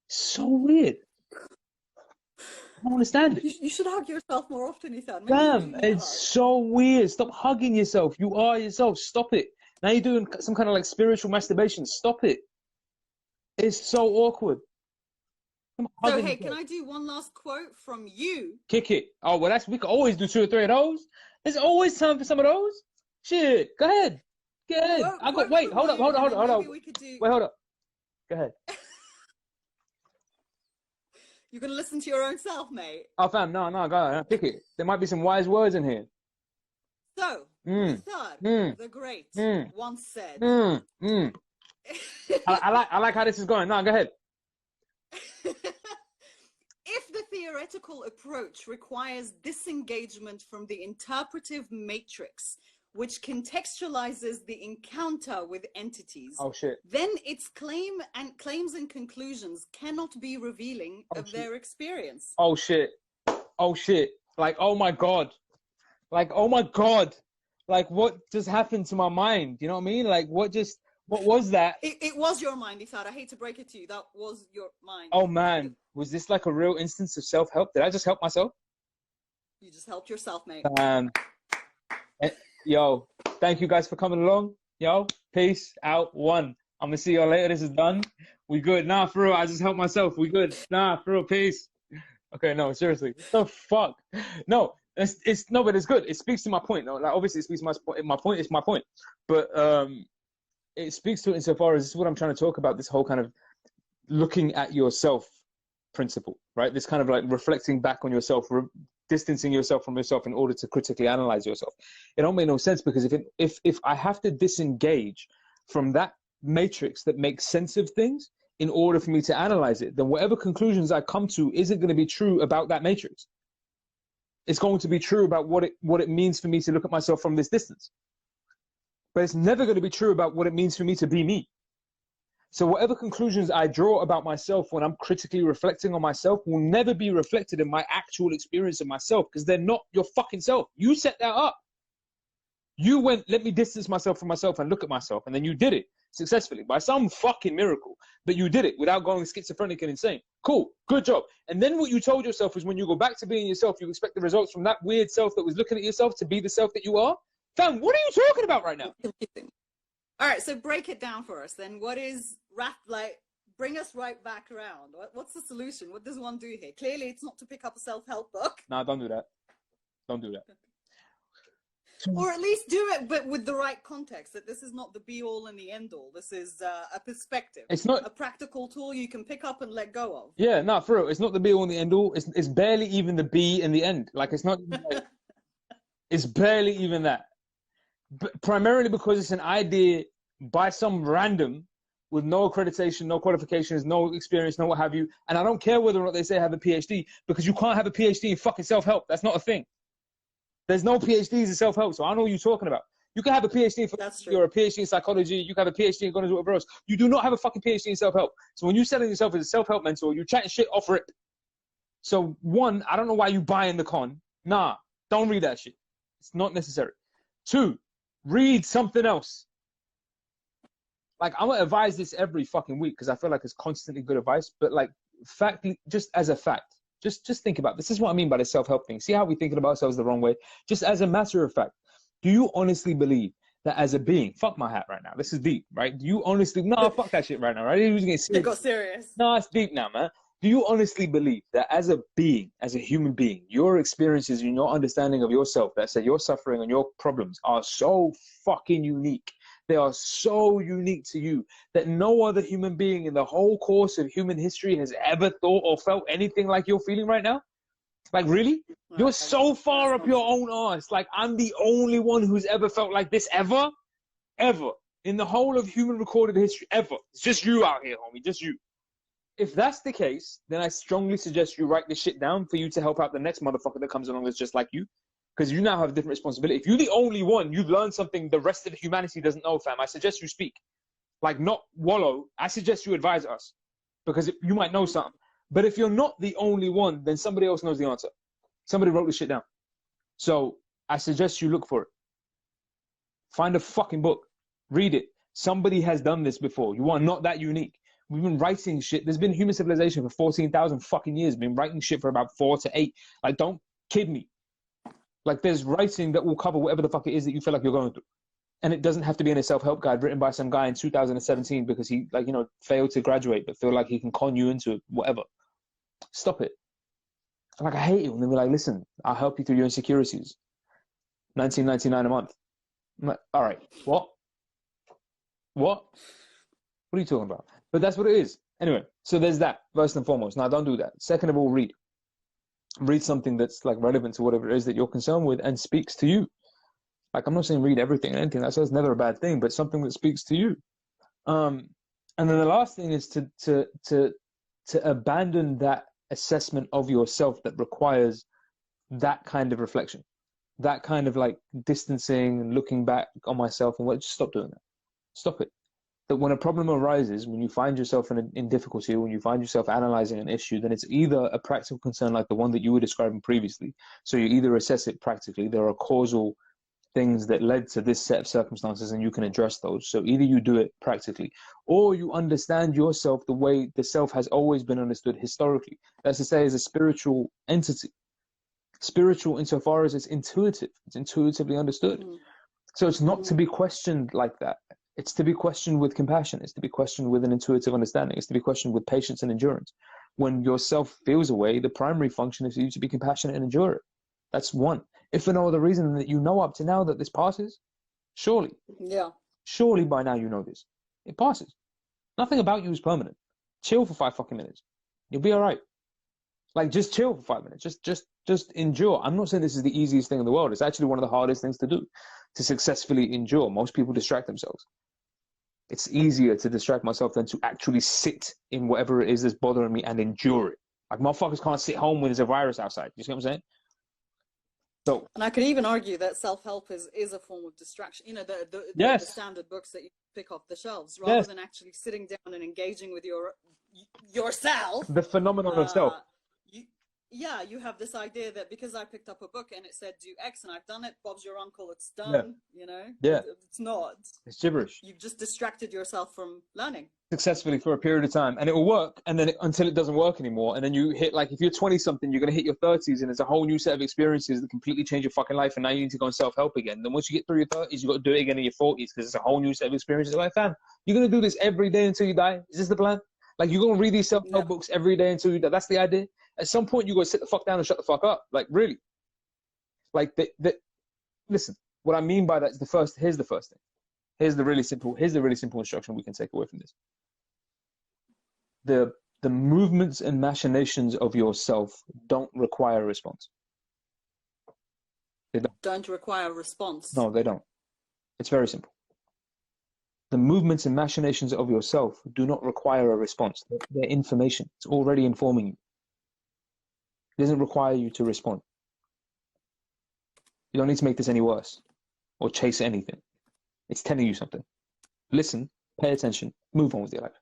So weird. I don't understand it. You should hug yourself more often, Ethan. Maybe you Damn, do need a it's hug. so weird. Stop hugging yourself. You are yourself. Stop it. Now you're doing some kind of like spiritual masturbation. Stop it. It's so awkward. So, hey, can I do one last quote from you? Kick it. Oh, well, we could always do 2 or 3 of those. There's always time for some of those. Shit. Go ahead. Go ahead. Wait, hold up. Wait, hold up. Go ahead. You can listen to your own self, mate. Oh, fam, no, go ahead. Pick it. There might be some wise words in here. So, Third, the Great, once said. I like how this is going. No, go ahead. If the theoretical approach requires disengagement from the interpretive matrix, which contextualizes the encounter with entities, oh, shit. then its claims and conclusions cannot be revealing of their experience. Oh shit. Oh shit. Like, oh my God. Like, oh my God. Like, what just happened to my mind? You know what I mean? Like, what was that? It was your mind, Ifad. I hate to break it to you. That was your mind. Oh man. Was this like a real instance of self-help? Did I just help myself? You just helped yourself, mate. Yo, thank you guys for coming along. Yo, peace out. 1. I'm gonna see y'all later. This is done. We good. Nah, for real. I just helped myself. We good. Nah, for real. Peace. Okay, no, seriously. What the fuck? No, no, but it's good. It speaks to my point. No, like obviously it speaks to my point. It's my point. But it speaks to it insofar as this is what I'm trying to talk about. This whole kind of looking at yourself principle, right? This kind of like reflecting back on yourself, distancing yourself from yourself in order to critically analyze yourself. It don't make no sense, because if I have to disengage from that matrix that makes sense of things in order for me to analyze it, then whatever conclusions I come to isn't going to be true about that matrix. It's going to be true about what it means for me to look at myself from this distance. But it's never going to be true about what it means for me to be me. So whatever conclusions I draw about myself when I'm critically reflecting on myself will never be reflected in my actual experience of myself, because they're not your fucking self. You set that up. You went, let me distance myself from myself and look at myself. And then you did it successfully by some fucking miracle. But you did it without going schizophrenic and insane. Cool. Good job. And then what you told yourself is when you go back to being yourself, you expect the results from that weird self that was looking at yourself to be the self that you are. Fam, what are you talking about right now? All right, so break it down for us then. What is bring us right back around. What's the solution? What does one do here? Clearly, it's not to pick up a self-help book. No, don't do that. Don't do that. Or at least do it, but with the right context, that this is not the be-all and the end-all. This is a perspective. It's not a practical tool you can pick up and let go of. Yeah, no, for real. It's not the be-all and the end-all. It's barely even the be and the end. Like, it's not... Like, it's barely even that. Primarily because it's an idea by some random with no accreditation, no qualifications, no experience, no what have you. And I don't care whether or not they say have a PhD, because you can't have a PhD in fucking self-help. That's not a thing. There's no PhDs in self-help, so I don't know what you're talking about. You can have a PhD in philosophy or a PhD in psychology. You can have a PhD in God knows whatever else. You do not have a fucking PhD in self-help. So when you're selling yourself as a self-help mentor, you're chatting shit off rip. So 1, I don't know why you buying the con. Nah, don't read that shit. It's not necessary. 2, read something else. Like, I'm going to advise this every fucking week because I feel like it's constantly good advice. But like, just as a fact, just think about this. Is what I mean by the self-help thing. See how we're thinking about ourselves the wrong way? Just as a matter of fact, do you honestly believe that as a being, fuck my hat right now, this is deep, right? Do you honestly, no, fuck that shit right now, right? It got serious. No, it's deep now, man. Do you honestly believe that as a being, as a human being, your experiences and your understanding of yourself, that said your suffering and your problems are so fucking unique? They are so unique to you that no other human being in the whole course of human history has ever thought or felt anything like you're feeling right now? Like, really? You're so far up your own arse. Like, I'm the only one who's ever felt like this ever? Ever. In the whole of human recorded history, ever. It's just you out here, homie. Just you. If that's the case, then I strongly suggest you write this shit down for you to help out the next motherfucker that comes along that's just like you. Because you now have a different responsibility. If you're the only one, you've learned something the rest of humanity doesn't know, fam. I suggest you speak. Like, not wallow. I suggest you advise us. Because you might know something. But if you're not the only one, then somebody else knows the answer. Somebody wrote this shit down. So I suggest you look for it. Find a fucking book. Read it. Somebody has done this before. You are not that unique. We've been writing shit. There's been human civilization for 14,000 fucking years. Been writing shit for about 4 to 8. Like, don't kid me. Like, there's writing that will cover whatever the fuck it is that you feel like you're going through. And it doesn't have to be in a self-help guide written by some guy in 2017 because he, like, you know, failed to graduate but feel like he can con you into it, whatever. Stop it. Like, I hate it when they're like, listen, I'll help you through your insecurities. $19.99 a month. I'm like, all right, what? What? What are you talking about? But that's what it is. Anyway, so there's that, first and foremost. Now, don't do that. Second of all, read. Read something that's, like, relevant to whatever it is that you're concerned with and speaks to you. Like, I'm not saying read everything and anything. That's never a bad thing, but something that speaks to you. And then the last thing is to abandon that assessment of yourself that requires that kind of reflection, that kind of, like, distancing and looking back on myself and what. Just stop doing that. Stop it. That when a problem arises, when you find yourself in difficulty, when you find yourself analyzing an issue, then it's either a practical concern like the one that you were describing previously. So you either assess it practically. There are causal things that led to this set of circumstances and you can address those. So either you do it practically or you understand yourself the way the self has always been understood historically. That's to say, as a spiritual entity. Spiritual insofar as it's intuitive. It's intuitively understood. So it's not to be questioned like that. It's to be questioned with compassion. It's to be questioned with an intuitive understanding. It's to be questioned with patience and endurance. When yourself feels away, the primary function is for you to be compassionate and endure it. That's one. If for no other reason that you know up to now that this passes, surely by now you know this. It passes. Nothing about you is permanent. Chill for 5 fucking minutes. You'll be all right. Like, just chill for 5 minutes. Just endure. I'm not saying this is the easiest thing in the world. It's actually one of the hardest things to do, to successfully endure. Most people distract themselves. It's easier to distract myself than to actually sit in whatever it is that's bothering me and endure it. Like, motherfuckers can't sit home when there's a virus outside. You see what I'm saying? So, and I could even argue that self-help is a form of distraction. You know, the standard books that you pick off the shelves, rather than actually sitting down and engaging with yourself. The phenomenon of self. You have this idea that because I picked up a book and it said do X and I've done it, Bob's your uncle, it's done, you know? Yeah. It's not. It's gibberish. You've just distracted yourself from learning. Successfully for a period of time. And it will work, and then until it doesn't work anymore. And then you hit, like, if you're 20-something, you're going to hit your 30s, and it's a whole new set of experiences that completely change your fucking life, and now you need to go and self-help again. Then once you get through your 30s, you've got to do it again in your 40s, because it's a whole new set of experiences. Like, fam, you're going to do this every day until you die? Is this the plan? Like, you're going to read these self-help books every day until you die? That's the idea? At some point, you got to sit the fuck down and shut the fuck up. Like, really. Like, listen, what I mean by that is here's the first thing. Here's the really simple instruction we can take away from this. The movements and machinations of yourself don't require a response. They don't require a response. No, they don't. It's very simple. The movements and machinations of yourself do not require a response. They're information. It's already informing you. It doesn't require you to respond. You don't need to make this any worse or chase anything. It's telling you something. Listen, pay attention, move on with your life.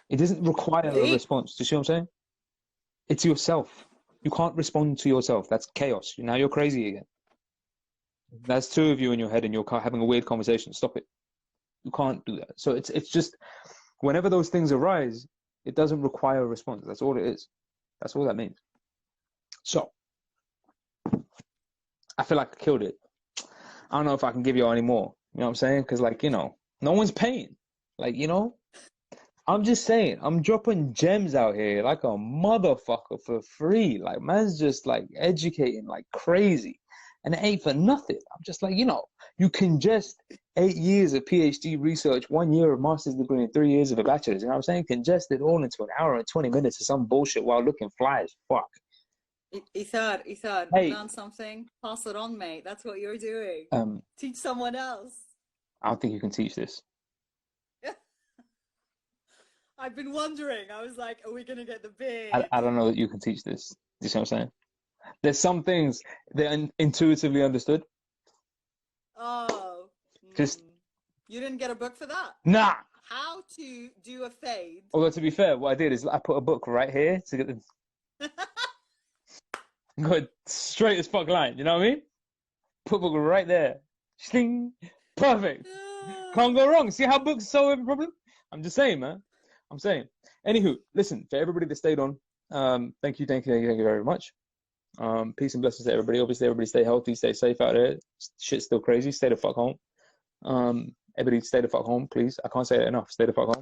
It doesn't require a response. Do you see what I'm saying? It's yourself. You can't respond to yourself. That's chaos. Now you're crazy again. That's 2 of you in your head and you're having a weird conversation. Stop it. You can't do that. So it's just, whenever those things arise, it doesn't require a response. That's all it is. That's all that means. So, I feel like I killed it. I don't know if I can give you any more. You know what I'm saying? Because, like, you know, no one's paying. Like, you know, I'm just saying, I'm dropping gems out here like a motherfucker for free. Like, man's just, like, educating like crazy. And it ain't for nothing. I'm just like, you know, you can just 8 years of PhD research, 1 year of master's degree, and 3 years of a bachelor's. You know what I'm saying? Congest it all into an hour and 20 minutes of some bullshit while looking fly as fuck. Ithar, hey, learn something, pass it on, mate. That's what you're doing. Teach someone else. I don't think you can teach this. I've been wondering. I was like, are we going to get the big? I don't know that you can teach this. Do you see what I'm saying? There's some things that are intuitively understood. Oh. Just. You didn't get a book for that? Nah. How to do a fade. Although, to be fair, what I did is I put a book right here to get the... Good straight as fuck line, you know what I mean? Put a book right there. Sling. Perfect. Can't go wrong. See how books solve every problem? I'm just saying, man. I'm saying. Anywho, listen, for everybody that stayed on, thank you very much. Peace and blessings to everybody. Obviously, everybody stay healthy, stay safe out there. Shit's still crazy. Stay the fuck home. Everybody stay the fuck home, please. I can't say that enough. Stay the fuck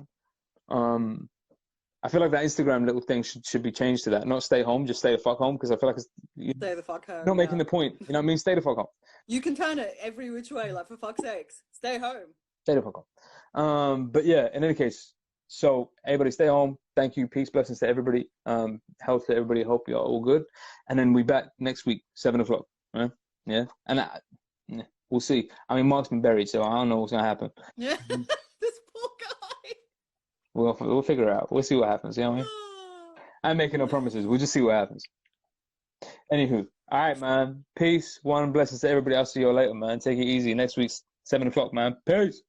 home. I feel like that Instagram little thing should be changed to that. Not stay home, just stay the fuck home, because I feel like it's Stay the fuck home. not making the point. You know what I mean? Stay the fuck home. You can turn it every which way, like, for fuck's sakes. Stay home. Stay the fuck home. But yeah, in any case, so everybody stay home. Thank you. Peace, blessings to everybody. Health to everybody. Hope you're all good. And then we back next week, 7:00. Right? Yeah. And we'll see. I mean, Mark's been buried, so I don't know what's gonna happen. Yeah. This poor guy. We'll figure it out. We'll see what happens. You know what I mean? I'm making no promises. We'll just see what happens. Anywho, all right, man. Peace. One blessings to everybody. I'll see you all later, man. Take it easy. Next week's 7:00, man. Peace.